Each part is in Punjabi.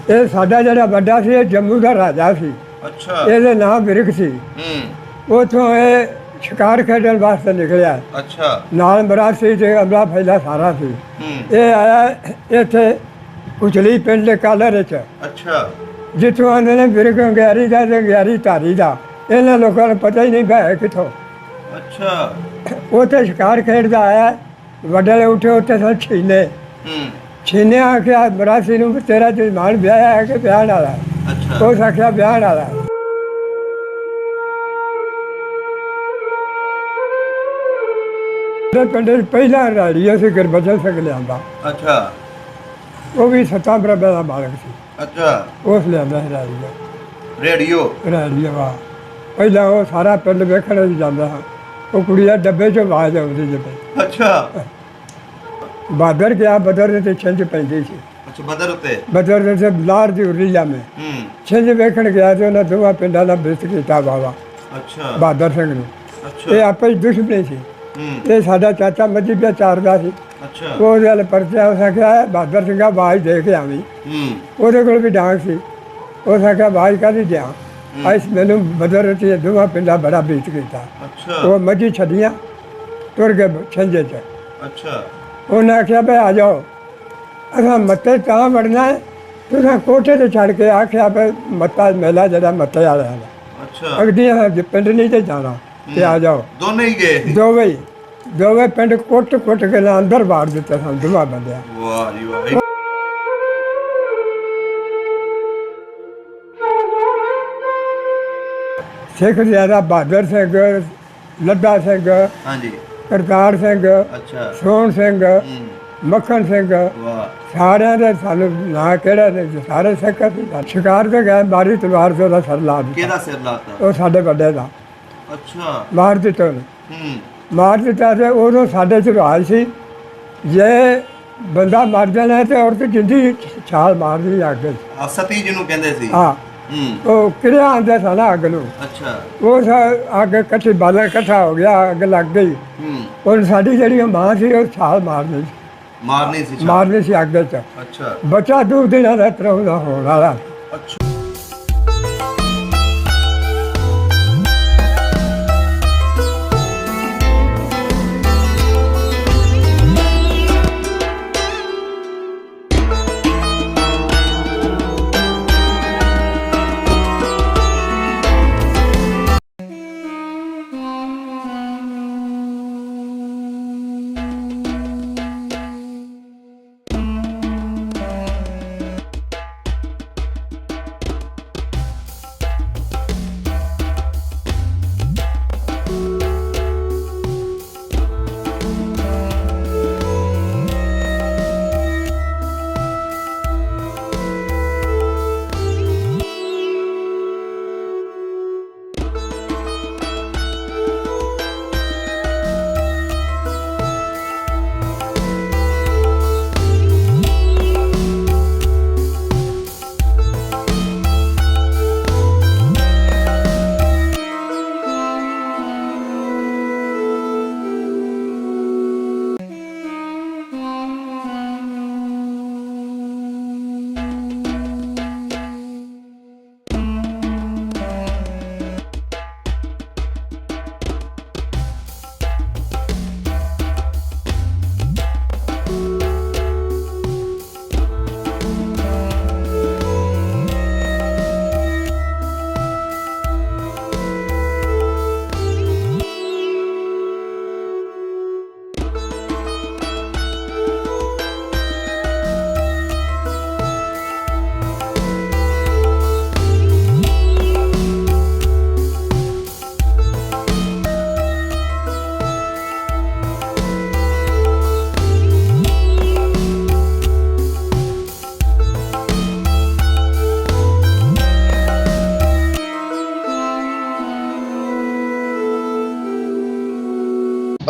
ਇਹ ਸਾਡਾ ਜਿਹੜਾ ਵੱਡਾ ਸੀ ਇਹ ਜੰਮੂ ਦਾ ਰਾਜਾ ਸੀ। ਅੱਛਾ। ਇਹਦੇ ਨਾਮ ਬਿਰਖ ਸੀ। ਉੱਥੋਂ ਇਹ ਸ਼ਿਕਾਰ ਖੇਡਣ ਵਾਸਤੇ ਨਿਕਲਿਆ। ਅੱਛਾ। ਨਾਲ ਮਰਾਸੀ ਤੇ ਅਮਲਾ ਫੈਲਾ ਸਾਰਾ ਸੀ। ਇਹ ਆਇਆ ਇੱਥੇ ਉਚਲੀ ਪਿੰਡ ਦੇ ਕਾਲਰ 'ਚ। ਅੱਛਾ। ਜਿੱਥੋਂ ਆਉਂਦੇ ਨੇ ਬਿਰਖ ਅੰਗਿਆਰੀ ਦਾ ਤੇ ਅੰਗਿਆਰੀ ਧਾਰੀ ਦਾ, ਇਹਨਾਂ ਲੋਕਾਂ ਨੂੰ ਪਤਾ ਹੀ ਨਹੀਂ ਪਿਆ ਕਿੱਥੋਂ। ਅੱਛਾ। ਉੱਥੇ ਸ਼ਿਕਾਰ ਖੇਡਦਾ ਆਇਆ, ਵੱਡੇ ਉੱਠੇ ਉੱਥੇ ਸਨ ਛੀਨੇ। ਛੀਨੇ ਆਖਿਆ ਮਰਾਸੀ ਨੂੰ ਤੇਰਾ ਜਜਮਾਨ ਵਿਆਹਿਆ ਹੈ ਕਿ ਵਿਆਹਣ ਵਾਲਾ? ਅੱਛਾ। ਉਸ ਆਖਿਆ ਵਿਆਹਣ ਵਾਲਾ। ਪਿੰਡ ਪਹਿਲਾ ਰਾੜੀ ਅਸੀਂ ਗੁਰਬਚਨ ਸਿੰਘ ਲਿਆਂਦਾ। ਅੱਛਾ। ਉਹ ਵੀ 7 ਬਰਾਬਰ ਦਾ ਮਾਲਕ ਸੀ। ਅੱਛਾ। ਉਸ ਲਿਆਂਦਾ ਸੀ ਰਾੜੀ ਰੇਡੀਓ। ਰਾੜੀ ਵਾ ਪਹਿਲਾਂ ਉਹ ਸਾਰਾ ਪਿੰਡ ਵੇਖਣ ਵੀ ਜਾਂਦਾ ਹਾਂ। ਉਹ ਕੁੜੀ ਦਾ ਡੱਬੇ 'ਚੋਂ ਆਵਾਜ਼ ਆਉਂਦੀ ਜਿਵੇਂ। ਅੱਛਾ। ਬਾਦਰ ਗਿਆ, ਬਦਰ ਦੇ ਛਿੰਝ ਪੈਂਦੀ ਸੀ। ਅੱਛਾ। ਬਦਰ ਉੱਤੇ। ਬਦਰ ਦੇ ਬਲਾਰ ਦੀ ਉਰੀਲਾ ਮੇ ਛਿੰਝ ਵੇਖਣ ਗਿਆ ਤੇ ਉਹਨਾਂ ਦੋਵਾਂ ਪਿੰਡਾਂ ਦਾ ਬਿਰਤ ਕੀਤਾ ਬਾਬਾ ਅੱਛਾ। ਬਹਾਦਰ ਸਿੰਘ ਨੂੰ। ਅੱਛਾ। ਇਹ ਆਪੇ ਹੀ ਦੁਸ਼ਮਣੀ ਸੀ। ਇਹ ਸਾਡਾ ਚਾਚਾ ਮੱਝੀ ਪਿਆ ਚਾਰਦਾ ਸੀ। ਅੱਛਾ। ਉਹ ਗੱਲ ਪਰਚਾ ਉਸ ਆਖਿਆ ਬਹਾਦਰ ਸਿੰਘਾ ਆਵਾਜ਼ ਦੇ ਕੇ ਆਵੀਂ। ਉਹਦੇ ਕੋਲ ਵੀ ਡਾਂਗ ਸੀ। ਉਸ ਆਖਿਆ ਆਵਾਜ਼ ਕਾਹਦੀ ਦਿਆਂ? ਅੱਜ ਮੈਨੂੰ ਬਦਰ ਤੇ ਦੋਵਾਂ ਪਿੰਡਾਂ ਬੜਾ ਬੀਤ ਕੀਤਾ। ਅੱਛਾ। ਉਹ ਮੱਝੀ ਛੱਡੀਆਂ ਤੁਰ ਗਏ ਛਿੰਝੇ 'ਚ। ਅੱਛਾ। ਉਹਨੇ ਆਖਿਆ ਭਈ ਆ ਜਾਓ, ਅਸਾਂ ਮੱਤੇ ਤਾਂ ਵੜਨਾ ਹੈ। ਤੁਸੀਂ ਕੋਠੇ ਤੇ ਛੱਡ ਕੇ ਆਖਿਆ ਭਈ ਮੱਤਾ ਮੇਲਾ ਜਿਹੜਾ ਮੱਤੇ ਵਾਲਾ ਹੈ। ਅੱਛਾ। ਅਗਦੀਆਂ ਪਿੰਡ ਨਹੀਂ ਤੇ ਜਾਣਾ ਤੇ ਆ ਜਾਓ। ਦੋਨੇ ਹੀ ਗਏ? ਦੋਵੇਂ ਪਿੰਡ ਕੁੱਟ ਕੇ ਨਾ ਅੰਦਰ ਵਾੜ ਦਿੱਤਾ ਸਾਨੂੰ ਦੋਵਾਂ ਬੰਦਿਆਂ। ਵਾਹ ਜੀ ਵਾਹ। ਸਿੱਖ ਜ਼ਿਆਦਾ ਬਹਾਦਰ ਸਿੰਘ, ਲੱਦਾ ਸਿੰਘ, ਹਾਂਜੀ, ਕਰਤਾਰ ਸਿੰਘ, ਅੱਛਾ, ਸੋਹਣ ਸਿੰਘ, ਮੱਖਣ ਸਿੰਘ, ਵਾਹ, ਸਾਰਿਆਂ ਦੇ ਸਾਨੂੰ ਨਾਂ ਕਿਹੜਾ ਨੇ ਸਾਰੇ ਸਿੱਖ ਸੀ। ਸ਼ਿਕਾਰ ਤੇ ਗਏ, ਮਾਰੀ ਤਲਵਾਰ ਤੇ ਉਹਦਾ ਸਿਰ ਲਾ ਦਿੱਤਾ। ਕਿਹਦਾ ਸਿਰ ਲਾਤਾ? ਉਹ ਸਾਡੇ ਵੱਡੇ ਦਾ। ਅੱਛਾ। ਮਾਰ ਦਿੱਤਾ ਉਹਨੇ। ਮਾਰ ਦਿੱਤਾ ਤੇ ਉਦੋਂ ਸਾਡੇ 'ਚ ਰਿਵਾਜ ਸੀ ਜੇ ਬੰਦਾ ਮਰ ਜਾਣਾ ਤੇ ਔਰਤ ਜਿੰਦੀ ਛਾਲ ਮਾਰਦੀ ਅੱਗ 'ਚ। ਸਤੀ ਜਿਹਨੂੰ ਕਹਿੰਦੇ ਸੀ। ਹਾਂ। ਉਹ ਕਿਹੜਾ ਆਂਦਾ ਸਾਡਾ ਅੱਗ ਨੂੰ। ਅੱਛਾ। ਉਹ ਅੱਗ ਇਕੱਠੀ ਬਾਲਣ ਇਕੱਠਾ ਹੋ ਗਿਆ, ਅੱਗ ਲੱਗ ਗਈ। ਉਹ ਸਾਡੀ ਜਿਹੜੀ ਮਾਂ ਸੀ ਉਹ ਛਾਲ ਮਾਰਨੀ ਸੀ ਅੱਗ 'ਚ। ਅੱਛਾ। ਬੱਚਾ 2 ਦਿਨਾਂ ਦਾ ਤਰਾਉਂਦਾ ਹੋਣ ਵਾਲਾ। ਅੱਛਾ।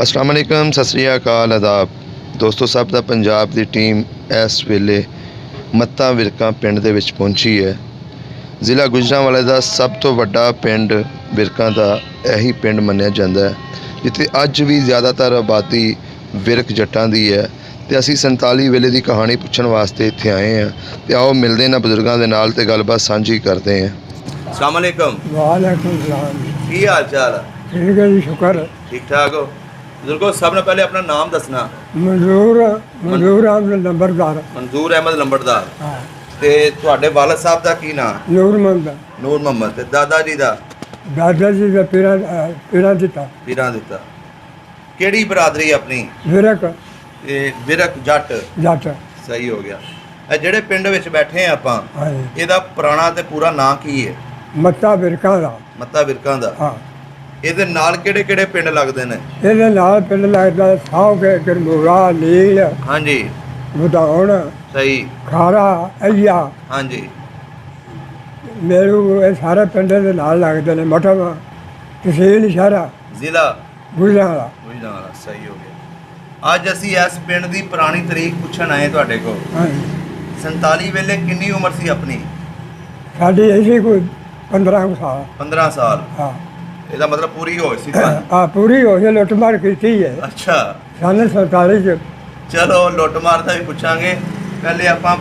अस्सलाम वालेकुम, सत श्री अकाल, आदाब दोस्तों। सब ਦਾ ਪੰਜਾਬ ਦੀ ਟੀਮ ਇਸ ਵੇਲੇ ਮੱਤਾ ਵਿਰਕਾਂ ਪਿੰਡ ਦੇ ਵਿੱਚ ਪਹੁੰਚੀ ਹੈ। ਜ਼ਿਲ੍ਹਾ ਗੁਜਰਾਂਵਾਲੇ ਦਾ ਸਭ ਤੋਂ ਵੱਡਾ ਪਿੰਡ ਵਿਰਕਾਂ ਦਾ ਇਹੀ ਪਿੰਡ ਮੰਨਿਆ ਜਾਂਦਾ ਹੈ, ਜਿੱਥੇ ਅੱਜ ਵੀ ਜ਼ਿਆਦਾਤਰ ਆਬਾਦੀ ਵਿਰਕ ਜੱਟਾਂ ਦੀ ਹੈ ਤੇ ਅਸੀਂ 47 ਵੇਲੇ ਦੀ ਕਹਾਣੀ ਪੁੱਛਣ ਵਾਸਤੇ ਇੱਥੇ ਆਏ ਹਾਂ ਤੇ ਆਓ ਮਿਲਦੇ ਨਾ ਬਜ਼ੁਰਗਾਂ ਦੇ ਨਾਲ ਤੇ ਗੱਲਬਾਤ ਸਾਂਝੀ ਕਰਦੇ ਹਾਂ। अस्सलाम वालेकुम। वालेकुम सलाम। की हाल चाल है? ठीक है जी, शुक्र। ठीक ठाक हो? बुजुर्गो सब ने पहले अपना नाम दसना। मंजूर मंजूर अहमद नंबरदार। मंजूर अहमद लंबरदार। हाँ। ते तुहाडे वालिद साहब दा की नाम? नूर मोहम्मद। नूर मोहम्मद। ते दादा जी दा? दादा जी का पीरा दिता। पीरां दिता। केड़ी बरादरी अपनी? विरक ते विरक जट। जट। सही हो गया। ਇਹ ਜਿਹੜੇ ਪਿੰਡ ਵਿੱਚ ਬੈਠੇ ਆ ਆਪਾਂ, हाँ। ਇਹਦਾ ਪੁਰਾਣਾ ਤੇ ਪੂਰਾ ਨਾਂ ਕੀ ਹੈ? मत्ता विरका दा। ਮੱਤਾ ਵਿਰਕਾਂ ਦਾ। हाँ। ਇਹਦੇ ਨਾਲ ਕਿਹੜੇ ਕਿਹੜੇ ਪਿੰਡ ਲੱਗਦੇ ਨੇ? ਇਹਦੇ ਨਾਲ ਪਿੰਡ ਲੱਗਦਾ ਸਾਹ ਕੇ ਗਰਮੂਰਾ ਨੀਲ ਹਾਂਜੀ ਵਧਾਉਣ ਸਹੀ। ਖਾਰਾ ਅਈਆ ਹਾਂਜੀ ਮੇਰੂ ਇਹ ਸਾਰੇ ਪਿੰਡ ਦੇ ਨਾਲ ਲੱਗਦੇ ਨੇ। ਮਠਮ ਤਹਿਸੀਲ ਸ਼ਹਿਰਾ ਜ਼ਿਲ੍ਹਾ ਗੁਜਰਾਂਵਾਲਾ। ਗੁਜਰਾਂਵਾਲਾ। ਸਹੀ ਹੋ ਗਿਆ। ਅੱਜ ਅਸੀਂ ਇਸ ਪਿੰਡ ਦੀ ਪੁਰਾਣੀ ਤਰੀਕ ਪੁੱਛਣ ਆਏ ਤੁਹਾਡੇ ਕੋਲ। ਹਾਂ। 47 ਵੇਲੇ ਕਿੰਨੀ ਉਮਰ ਸੀ ਆਪਣੀ? ਸਾਡੀ ਐਸੀ ਕੋਈ 15 ਕੁ ਸਾਲ। 15 ਸਾਲ। ਹਾਂ। ਇਹਦਾ ਮਤਲਬ ਪੂਰੀ ਹੋਈ ਸੀ ਤੁਹਾਨੂੰ? ਆ ਪੂਰੀ ਹੋ ਗਈ, ਲੁੱਟਮਾਰ ਕੀਤੀ ਹੈ ਅੱਛਾ। ਸਾਲ 47 ਚ। ਚਲੋ ਲੁੱਟਮਾਰ ਦਾ ਵੀ ਪੁੱਛਾਂਗੇ, ਪਹਿਲੇ ਆਪਾਂ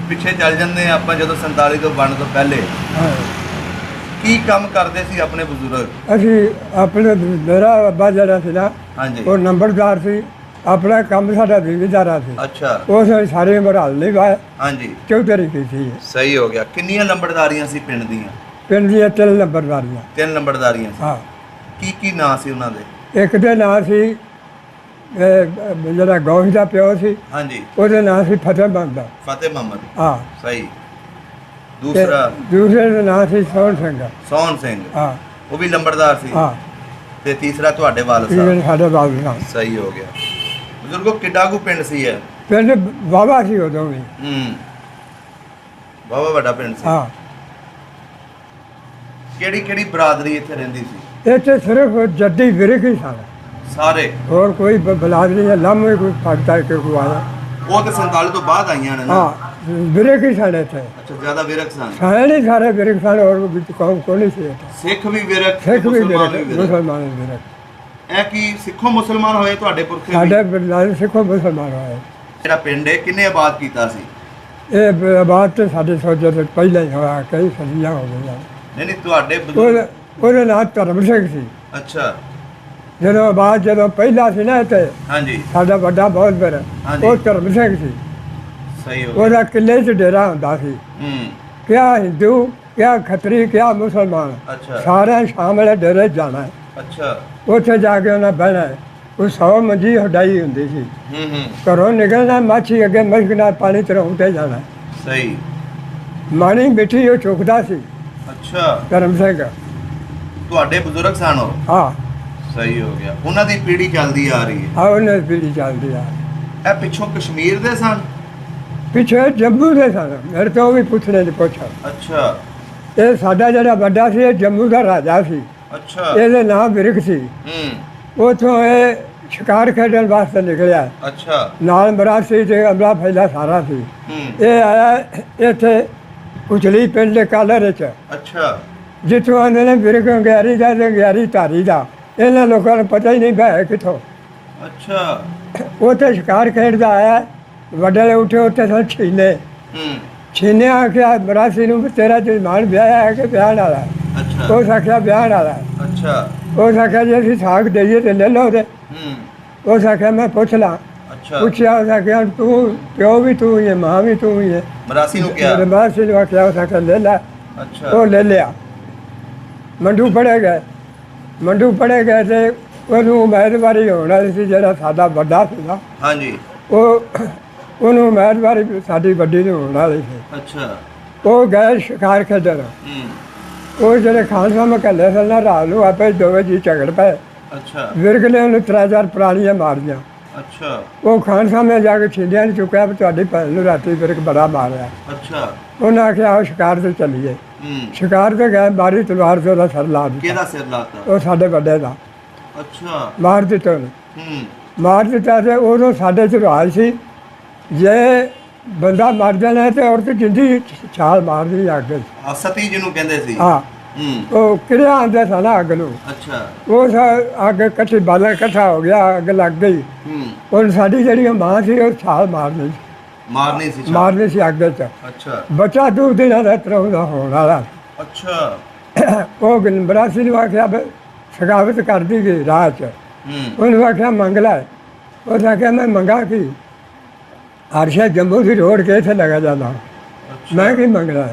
ਪਿੱਛੇ ਚੱਲ ਜਾਂਦੇ ਹਾਂ। ਆਪਾਂ ਜਦੋਂ 47 ਤੋਂ ਬਣਨ ਤੋਂ ਪਹਿਲੇ ਹਾਂ। ਕੀ ਕੰਮ ਕਰਦੇ ਸੀ ਆਪਣੇ ਬਜ਼ੁਰਗ? ਅਸੀਂ ਆਪਣੇ ਮੇਰਾ ਅੱਬਾ ਜਿਹੜਾ ਸੀ ਨਾ, ਹਾਂਜੀ ਉਹ ਨੰਬਰਦਾਰ ਸੀ। ਆਪਣਾ ਕੰਮ ਸਾਡਾ ਜ਼ਿਮੀਦਾਰਾ ਸੀ। ਅੱਛਾ। ਉਸ ਵੇਲੇ ਸਾਰੀ ਉਮਰ ਹਲ ਨਹੀਂ ਵਾਏ, ਹਾਂਜੀ ਚੌਧਰੀ ਕੀਤੀ ਹੈ। ਸਹੀ ਹੋ ਗਿਆ। ਕਿੰਨੀਆਂ ਲੰਬੜਦਾਰੀਆਂ ਸੀ ਪਿੰਡ ਦੀਆਂ? ਪਿੰਡ ਦੀਆਂ 3 ਨੰਬਰਦਾਰੀਆਂ। 3 ਲੰਬੜਦਾਰੀਆਂ ਸੀ। ਹਾਂ। ਕੀ ਨਾਂ ਸੀ ਉਹਨਾਂ ਦੇ? ਇੱਕ ਦੇ ਨਾਂ ਸੀ ਜਿਹੜਾ ਗੌਸ਼ ਦਾ ਪਿਓ ਸੀ, ਹਾਂਜੀ ਉਹਦੇ ਨਾਂ ਸੀ ਫਤਿਹ ਬੰਦਾ। ਫਤਿਹ ਮੁਹੰਮਦ। ਹਾਂ। ਸਹੀ। ਤੇ ਦੂਸਰਾ? ਦੂਸਰੇ ਦਾ ਨਾਂ ਸੀ ਸੋਹਣ ਸਿੰਘ। ਸੋਹਣ ਸਿੰਘ। ਹਾਂ। ਉਹ ਵੀ ਲੰਬੜਦਾਰ ਸੀ। ਹਾਂ। ਤੇ ਤੀਸਰਾ ਤੁਹਾਡੇ ਵਾਲਿਦ ਇਹ ਸਾਹਿਬ। ਸਾਡੇ ਬਾਬੂ ਸਾਹਿਬ। ਸਹੀ ਹੋ ਗਿਆ। ਬਜ਼ੁਰਗੋ ਕਿੱਡਾ ਕੁ ਪਿੰਡ ਸੀ ਇਹ? ਪਿੰਡ ਬਾਬਾ ਸੀ ਉਦੋਂ ਵੀ। ਬਹੁਤ ਵੱਡਾ ਪਿੰਡ ਸੀ। ਹਾਂ। ਕਿਹੜੀ ਕਿਹੜੀ ਬਰਾਦਰੀ ਇੱਥੇ ਰਹਿੰਦੀ ਸੀ? ਇੱਥੇ ਸਿਰਫ ਜੱਦੀ ਵਿਰਕ ਹੀ ਸਨ, ਸਾਰੇ? ਹੋਰ ਕੋਈ ਬਲਾਦਰੀ ਜਾਂ ਲਾਮੇ ਕੋਈ ਫੜਦਾ ਕਿ ਕੋਈ ਆਇਆ। ਉਹ ਤੇ 47 ਤੋਂ ਬਾਅਦ ਆਈਆਂ ਨੇ ਨਾ? ਹਾਂ, ਵਿਰਕ ਹੀ ਸਨ ਇੱਥੇ। ਅੱਛਾ, ਜ਼ਿਆਦਾ ਵਿਰਕ ਸਨ। ਸਾਰੇ ਸਾਰੇ ਵਿਰਕ ਸਨ, ਹੋਰ ਵਿੱਚ ਕੌਮ ਕੋਈ ਨਹੀਂ ਸੀ ਇੱਥੇ। ਸਿੱਖ ਵੀ ਵਿਰਕ, ਸਿੱਖ ਵੀ ਮੁਸਲਮਾਨ ਵਿਰਕ, ਵੀ ਵਿਰਕ। ਮੁਸਲਮਾਨ ਵੀ ਵਿਰਕ। ਇਹ ਕੀ ਸਿੱਖੋ ਮੁਸਲਮਾਨ ਹੋਏ ਤੁਹਾਡੇ ਪੁਰਖੇ ਵੀ? ਸਾਡੇ ਬਲਾਦ ਸਿੱਖੋ ਮੁਸਲਮਾਨ ਹੋਏ। ਜਿਹੜਾ ਪਿੰਡ ਹੈ ਕਿੰਨੇ ਆਬਾਦ ਕੀਤਾ ਸੀ? ਇਹ ਆਬਾਦ ਤੇ ਸਾਡੇ ਸੋਚੇ ਤੋਂ ਪਹਿਲਾਂ ਹੀ ਹੋਇਆ, ਕਈ ਸਦੀਆਂ ਹੋ ਗਈਆਂ। ਨਹੀਂ ਨਹੀਂ, ਤੁਹਾਡੇ ਬਜ਼ੁਰਗ? ਉਹਦਾ ਨਾਂ ਧਰਮ ਸਿੰਘ ਸੀ। ਅੱਛਾ। ਜਦੋਂ ਆਬਾਦ ਜਦੋਂ ਪਹਿਲਾ ਸੀ ਨਾ ਇੱਥੇ ਹਾਂਜੀ ਸਾਡਾ ਵੱਡਾ ਬਹੁਤ ਬੜਾ, ਹਾਂਜੀ। ਉਹ ਧਰਮ ਸਿੰਘ ਸੀ। ਸਹੀ ਹੋ ਗਿਆ। ਉਹਦਾ ਕਿੱਲੇ 'ਚ ਡੇਰਾ ਹੁੰਦਾ ਸੀ। ਕਿਆ ਹਿੰਦੂ, ਕਿਆ ਖੱਤਰੀ, ਕਿਆ ਮੁਸਲਮਾਨ, ਅੱਛਾ ਸਾਰਿਆਂ ਸ਼ਾਮ ਵਾਲੇ ਡੇਰੇ 'ਚ ਜਾਣਾ ਹੈ। ਅੱਛਾ। ਉੱਥੇ ਜਾ ਕੇ ਉਹਨਾਂ ਬਹਿਣਾ ਹੈ। ਉਹ 100 ਮੰਜੀ ਹਡਾਈ ਹੁੰਦੀ ਸੀ। ਘਰੋਂ ਨਿਕਲਣਾ, ਮਾਛੀ ਅੱਗੇ ਮਸ਼ਕ ਨਾਲ ਪਾਣੀ ਚੜਾਉਂਦੇ ਜਾਣਾ। ਸਹੀ। ਮਾਣੀ ਮਿੱਠੀ ਉਹ ਚੁੱਕਦਾ ਸੀ ਅੱਛਾ। ਧਰਮ ਸਿੰਘ। ਤੁਹਾਡੇ ਬਜ਼ੁਰਗ ਸਨ ਉਹ? ਹਾਂ। ਸਹੀ ਹੋ ਗਿਆ। ਉਹਨਾਂ ਦੀ ਪੀੜ੍ਹੀ ਚੱਲਦੀ ਆ ਰਹੀ ਹੈ। ਹਾਂ, ਉਹਨੇ ਪੀੜੀ ਚੱਲਦੀ ਆ। ਇਹ ਪਿੱਛੋਂ ਕਸ਼ਮੀਰ ਦੇ ਸਨ? ਪਿੱਛੇ ਜੰਮੂ ਦੇ ਸਨ। ਮੇਰੇ ਤੋਂ ਵੀ ਪੁੱਛਣੇ ਚ ਪੁੱਛ। ਅੱਛਾ ਇਹ ਸਾਡਾ ਜਿਹੜਾ ਵੱਡਾ ਸੀ, ਇਹ ਜੰਮੂ ਦਾ ਰਾਜਾ ਸੀ। ਅੱਛਾ। ਇਹਦੇ ਨਾਮ ਵਿਰਕ ਸੀ। ਉੱਥੋਂ ਇਹ ਸ਼ਿਕਾਰ ਖੇਡਣ ਵਾਸਤੇ ਨਿਕਲਿਆ। ਅੱਛਾ। ਨਾਲ ਮਰਾਸੀ ਤੇ ਅਮਲਾ ਫੈਲਾ ਸਾਰਾ ਸੀ। ਇਹ ਆਇਆ ਇੱਥੇ ਉਚਲੀ ਪਿੰਡ ਦੇ ਕਾਲਰ ਵਿੱਚ। ਅੱਛਾ। ਜਿੱਥੋਂ ਆਉਂਦੇ ਨੇ ਵਿਰਕ ਅੰਗਿਆਰੀ ਦਾ ਤੇ ਅੰਗਿਆਰੀ ਧਾਰੀ ਦਾ। ਇਹਨਾਂ ਲੋਕਾਂ ਨੂੰ ਪਤਾ ਹੀ ਨਹੀਂ ਪਿਆ ਕਿੱਥੋਂ। ਅੱਛਾ। ਉੱਥੇ ਸ਼ਿਕਾਰ ਖੇਡਦਾ ਆਇਆ। ਵੱਡੇ ਉੱਠੇ, ਉੱਥੇ ਸਨ ਛੀਨੇ। ਛੀਨੇ ਆਖਿਆ ਮਰਾਸੀ ਨੂੰ ਵੀ ਤੇਰਾ ਜਜ਼ਮਾਨ ਵਿਆਹਿਆ ਹੈ ਕਿ ਵਿਆਹਣ ਵਾਲਾ? ਅੱਛਾ। ਉਸ ਆਖਿਆ ਵਿਆਹਣ ਵਾਲਾ। ਅੱਛਾ। ਉਸ ਆਖਿਆ ਜੇ ਅਸੀਂ ਸਾਗ ਦੇਈਏ ਤੇ ਲੈ ਲਓ। ਉਸ ਆਖਿਆ ਮੈਂ ਪੁੱਛ ਲਾਂ। ਅੱਛਾ। ਪੁੱਛਿਆ, ਉਸ ਆਖਿਆ ਤੂੰ ਪਿਓ ਵੀ ਤੂੰ ਹੀ ਹੈ, ਮਾਂ ਵੀ ਤੂੰ ਹੀ ਹੈ। ਮਰਾਸੀ ਨੂੰ ਕਿਹਾ? ਮਰਾਸੀ ਨੂੰ ਆਖਿਆ, ਉਸ ਆਖਿਆ ਲੈ ਲੈ। ਅੱਛਾ। ਉਹ ਲੈ ਲਿਆ। ਮੰਡੂ ਪੜ੍ਹੇ ਗਏ। ਮੰਡੂ ਪੜ੍ਹੇ ਗਏ ਤੇ ਉਹਨੂੰ ਉਮੀਦਵਾਰੀ ਹੋਣ ਵਾਲੀ ਸੀ। ਜਿਹੜਾ ਸਾਡਾ ਵੱਡਾ ਸੀਗਾ, ਹਾਂਜੀ, ਉਹਨੂੰ ਉਮੀਦਵਾਰੀ ਸਾਡੀ ਵੱਡੀ ਨੂੰ ਹੋਣ ਵਾਲੀ ਸੀ। ਅੱਛਾ। ਉਹ ਗਏ ਸ਼ਿਕਾਰ ਖੇਡਣ। ਉਹ ਜਿਹੜੇ ਖਾਨ ਸਾਹਿਬ ਮਹੱਲੇ ਸਨ ਨਾ, ਰਾਤ ਨੂੰ ਆਪੇ ਦੋਵੇਂ ਜੀ ਝਗੜ ਪਏ। ਅੱਛਾ। ਵਿਰਕ ਨੇ ਉਹਨੂੰ 3-4 ਪੁਰਾਣੀਆਂ ਮਾਰੀਆਂ। ਅੱਛਾ। ਉਹ ਖਾਨ ਸਾਹਿਬ ਨੇ ਜਾ ਕੇ ਛਿੰਦਿਆਂ ਨੂੰ ਚੁੱਕਿਆ ਵੀ ਤੁਹਾਡੀ ਭੈਣ ਨੂੰ ਰਾਤੀ ਵਿਰਕ ਬੜਾ ਮਾਰਿਆ। ਅੱਛਾ। ਉਹਨੇ ਆਖਿਆ ਆਓ ਸ਼ਿਕਾਰ ਤੇ ਚੱਲੀਏ। ਸ਼ਿਕਾਰ ਤੇ ਗਏ, ਮਾਰੀ ਤਲਵਾਰ ਤੇ ਉਹਦਾ ਸਿਰ ਲਾ ਦਿੱਤਾ। ਕਿਹਦਾ ਸਿਰ ਲਾਤਾ? ਉਹ ਸਾਡੇ ਵੱਡੇ ਦਾ। ਅੱਛਾ। ਮਾਰ ਦਿੱਤਾ ਉਹਨੇ। ਮਾਰ ਦਿੱਤਾ ਤੇ ਉਦੋਂ ਸਾਡੇ 'ਚ ਰਿਵਾਜ ਸੀ, ਜੇ ਬੰਦਾ ਮਰ ਜਾਣਾ ਤੇ ਔਰਤ ਜਿੰਦੀ ਛਾਲ ਮਾਰਦੀ ਅੱਗ। ਸਤੀ ਜਿਹਨੂੰ ਕਹਿੰਦੇ ਸੀ। ਹਾਂ। ਉਹ ਕਿਰਿਆ ਆਂਦੇ ਸਨ ਅੱਗ ਨੂੰ। ਅੱਛਾ। ਉਸ ਅੱਗ ਇਕੱਠੀ ਬਾਲਣ ਇਕੱਠਾ ਹੋ ਗਿਆ, ਅੱਗ ਲੱਗ ਗਈ। ਹੁਣ ਸਾਡੀ ਜਿਹੜੀ ਮਾਂ ਸੀ ਉਹ ਛਾਲ ਮਾਰਨੀ ਸੀ ਅੱਗ 'ਚ। ਅੱਛਾ। ਬੱਚਾ 2 ਦਿਨਾਂ ਦਾ ਤਰਾਉਂਦਾ ਹੋਣ ਵਾਲਾ। ਅੱਛਾ। ਉਹ ਬਰਾਸੀ ਨੂੰ ਆਖਿਆ ਸਗਾਵਤ ਕਰਦੀ ਗਈ ਰਾਹ 'ਚ। ਉਹਨੂੰ ਆਖਿਆ ਮੰਗ ਲੈ। ਉਹਨੇ ਆਖਿਆ ਮੈਂ ਮੰਗਾ ਕੀ, ਹਰਸ਼ਾ ਜੰਮੂ ਦੀ ਰੋਡ ਕੇ ਇੱਥੇ ਲਗਾ ਜਾਂਦਾ, ਮੈਂ ਕੀ ਮੰਗਣਾ।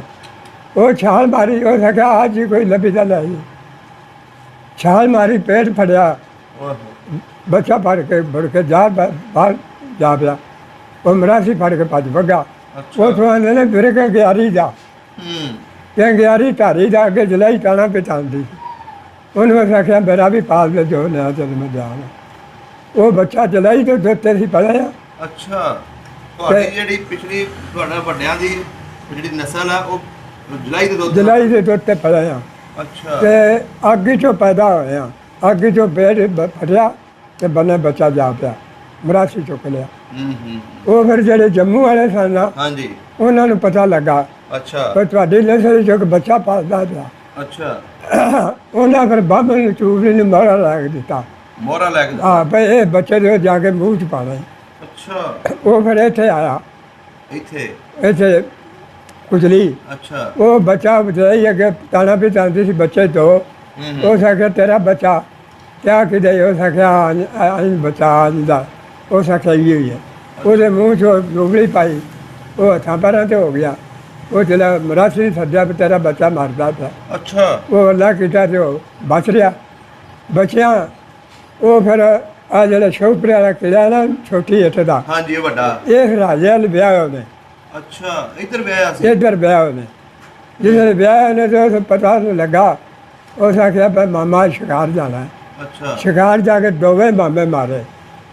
ਉਹ ਛਾਲ ਮਾਰੀ। ਉਹ ਆਖਿਆ ਅੱਜ ਹੀ ਕੋਈ ਲੱਭੀ ਤਾਂ ਲੈ। ਛਾਲ ਮਾਰੀ, ਪੇਟ ਫੜਿਆ, ਬੱਚਾ ਫੜ ਕੇ ਬਾਹਰ ਜਾ ਪਿਆ। ਉਹ ਮਰਾਸੀ ਫੜ ਕੇ ਭੱਜ ਵਗਾ। ਉੱਥੋਂ ਆਉਂਦੇ ਨੇ ਫਿਰ ਕੇ ਗਿਆਰੀ ਦਾ, ਕਿ ਗਿਆਰੀ ਧਾਰੀ ਦਾ ਅੱਗੇ ਜਲਾਈ ਟਾਣਾ ਪਛਾਣਦੀ। ਉਹਨੂੰ ਆਖਿਆ ਮੇਰਾ ਵੀ ਪਾਲ ਦੇ ਜੋ ਨਿਆ ਚਲ ਮੈਂ ਜਾਣਾ। ਉਹ ਬੱਚਾ ਜਲਾਈ ਤੋਂ ਦਿੱਤੇ ਸੀ ਪੜਿਆ। ਅੱਛਾ। ਤੁਹਾਡੀ ਜਿਹੜੀ ਪਿਛਲੀ ਤੁਹਾਡਾ ਵੱਡਿਆਂ ਦੀ ਜਿਹੜੀ ਨਸਲ ਆ ਉਹ ਜਲਾਈ ਦੇ ਦੁੱਧ ਤੇ ਪੜਿਆ। ਅੱਛਾ। ਤੇ ਅੱਗ 'ਚੋਂ ਪੈਦਾ ਹੋਇਆ, ਅੱਗ 'ਚੋਂ ਪੇਟ ਫਟਿਆ ਤੇ ਬੰਨੇ ਬੱਚਾ ਜਾ ਪਿਆ, ਮਰਾਸੀ ਚੁੱਕ ਲਿਆ। ਉਹ ਫਿਰ ਜਿਹੜੇ ਜੰਮੂ ਵਾਲੇ ਸਨ ਹਾਂਜੀ, ਉਹਨਾਂ ਨੂੰ ਪਤਾ ਲੱਗਾ। ਅੱਛਾ। ਪਰ ਤੁਹਾਡੀ ਨਸਲ 'ਚੋਂ ਬੱਚਾ ਪਾਲਦਾ ਪਿਆ। ਅੱਛਾ। ਉਹਨਾਂ ਫਿਰ ਬਾਬੇ ਨੂੰ ਚੂਬੜੀ ਨੂੰ ਮੋਹਰਾ ਲਾ ਕੇ ਦਿੱਤਾ। ਮੋਹਰਾ ਲੈ ਕੇ? ਹਾਂ ਭਈ ਇਹ ਬੱਚੇ ਦੇ ਜਾ ਕੇ ਮੂੰਹ 'ਚ ਪਾਣਾ। ਅੱਛਾ। ਉਹ ਫਿਰ ਇੱਥੇ ਆਇਆ, ਇੱਥੇ ਕੁਚਲੀ। ਅੱਛਾ। ਉਹ ਬੱਚਾ ਬਚਾਈ ਅੱਗੇ ਤਾਣਾ ਵੀ ਚਾਹੁੰਦੀ ਸੀ ਬੱਚੇ ਤੋਂ। ਉਹ ਸਕਿਆ ਤੇਰਾ ਬੱਚਾ ਕਿਆ ਕਿਦੇ? ਉਹ ਸਕਿਆ ਬੱਚਾ ਆਂਦਾ। ਉਹ ਸਕਿਆ ਹੀ ਹੋਈ ਹੈ। ਉਹਦੇ ਮੂੰਹ 'ਚੋਂ ਲੂਬੜੀ ਪਾਈ, ਉਹ ਹੱਥਾਂ ਪੈਰਾਂ 'ਤੇ ਹੋ ਗਿਆ। ਉਹ ਜਿਹੜਾ ਮਰਾਸੀ ਸੱਦਿਆ ਵੀ ਤੇਰਾ ਬੱਚਾ ਮਰਦਾ ਪਿਆ। ਅੱਛਾ। ਉਹ ਅੱਲਾ ਕੀਤਾ ਤੇ ਉਹ ਬਚ ਰਿਹਾ। ਬਚਿਆ ਉਹ ਫਿਰ ਆ ਜਿਹੜਾ ਸ਼ੋਪਰੇ ਵਾਲਾ ਕਿਲਾ ਨਾ ਛੋਟੀ ਇੱਥੇ ਦਾ, ਹਾਂਜੀ ਉਹ ਵੱਡਾ, ਇਹ ਰਾਜੇ ਵਾਲ ਵਿਆਹ ਉਹਨੇ। ਅੱਛਾ। ਇੱਧਰ ਵਿਆਹ ਸੀ? ਇੱਧਰ ਵਿਆਹ ਉਹਨੇ। ਜਿਹਨੇ ਵਿਆਹ ਉਹਨੇ ਤੇ ਪਤਾ ਨੂੰ ਲੱਗਾ। ਉਸ ਆਖਿਆ ਭਾਈ ਮਾਮਾ ਸ਼ਿਕਾਰ ਜਾਣਾ। ਅੱਛਾ। ਸ਼ਿਕਾਰ ਜਾ ਕੇ ਦੋਵੇਂ ਮਾਮੇ ਮਾਰੇ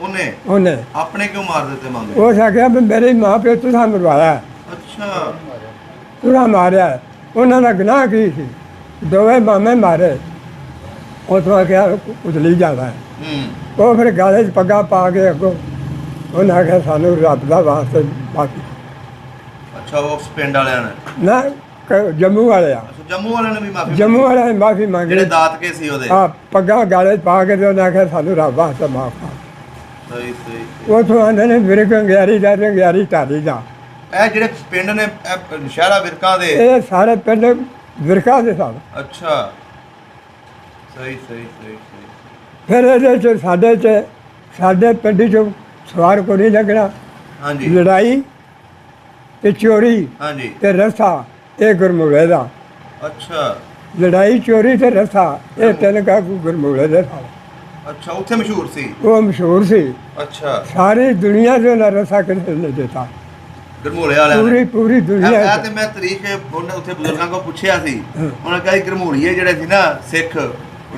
ਉਹਨੇ। ਆਪਣੇ ਕਿਉਂ ਮਾਰ ਦਿੱਤੇ ਮਾਮੇ? ਉਸ ਆਖਿਆ ਵੀ ਮੇਰੇ ਮਾਂ ਪਿਓ ਤੁਸਾਂ ਮਰਵਾਇਆ। ਅੱਛਾ। ਤੁਸਾਂ ਮਾਰਿਆ। ਉਹਨਾਂ ਦਾ ਗੁਨਾਹ ਕੀ ਸੀ? ਦੋਵੇਂ ਮਾਮੇ ਮਾਰੇ। ਉੱਥੋਂ ਆਖਿਆ ਉਤਲੀ ਜਾਣਾ। ਉਹ ਫਿਰ ਗਾਲੇ 'ਚ ਪੱਗਾਂ ਪਾ ਕੇ ਅੱਗੋਂ ਉਹਨਾਂ ਆਖਿਆ ਸਾਨੂੰ ਰੱਬ ਦਾ ਵਾਸਤੇ ਬਾਕੀ। ਅੱਛਾ। ਉਸ ਪਿੰਡ ਵਾਲਿਆਂ ਨੇ ਨਾ ਜੰਮੂ ਵਾਲੇ ਆ। ਜੰਮੂ ਵਾਲਿਆਂ ਨੇ ਵੀ ਮਾਫੀ? ਜੰਮੂ ਵਾਲਿਆਂ ਨੇ ਮਾਫੀ ਮੰਗੀ। ਜਿਹੜੇ ਦਾਤਕੇ ਸੀ ਉਹਦੇ? ਹਾਂ, ਪੱਗਾਂ ਗਾਲੇ 'ਚ ਪਾ ਕੇ ਤੇ ਉਹਨਾਂ ਆਖਿਆ ਸਾਨੂੰ ਰੱਬ ਵਾਸਤੇ ਮਾਫ ਕਰ। ਸਹੀ। ਉੱਥੋਂ ਆਉਂਦੇ ਨੇ ਫਿਰ ਗੰਗਿਆਰੀ ਦਾ ਤੇ ਗੰਗਿਆਰੀ ਢਾਲੀ ਦਾ। ਇਹ ਜਿਹੜੇ ਪਿੰਡ ਨੇ ਨਸ਼ਹਿਰਾ ਵਿਰਕਾਂ ਦੇ, ਇਹ ਸਾਰੇ ਪਿੰਡ ਵਿਰਕਾਂ ਦੇ ਸਨ। ਅੱਛਾ। ਸਹੀ। ਫਿਰ ਇਹਦੇ 'ਚ ਸਾਡੇ ਪਿੰਡ 'ਚੋਂ ਸਵਾਰ ਕੋਈ ਨਹੀਂ ਲੱਗਣਾ। ਹਾਂਜੀ। ਲੜਾਈ ਤੇ ਚੋਰੀ ਤੇ ਰਸਾ, ਇਹ ਗੁਰਮੁਖੇ ਦਾ। ਅੱਛਾ। ਲੜਾਈ, ਚੋਰੀ ਤੇ ਰਸਾ, ਇਹ 3 ਕਾਕੂ ਗੁਰਮੁਖੇ ਦੇ ਸਨ। ਅੱਛਾ। ਉੱਥੇ ਮਸ਼ਹੂਰ ਸੀ? ਉਹ ਮਸ਼ਹੂਰ ਸੀ। ਅੱਛਾ। ਸਾਰੀ ਦੁਨੀਆ 'ਚ ਉਹਨਾਂ ਰਸਾ ਕਿਸੇ ਨੇ ਦਿੱਤਾ, ਗਰਮੂਲੇ ਵਾਲਿਆਂ ਨੇ? ਪੂਰੀ ਦੁਨੀਆ। ਤੇ ਮੈਂ ਤਰੀਕ ਉੱਥੇ ਬਜ਼ੁਰਗਾਂ ਕੋਲ ਪੁੱਛਿਆ ਸੀ, ਉਹਨਾਂ ਕਿਹਾ ਗਰਮੂਲੀਏ ਜਿਹੜੇ ਸੀ ਨਾ ਸਿੱਖ,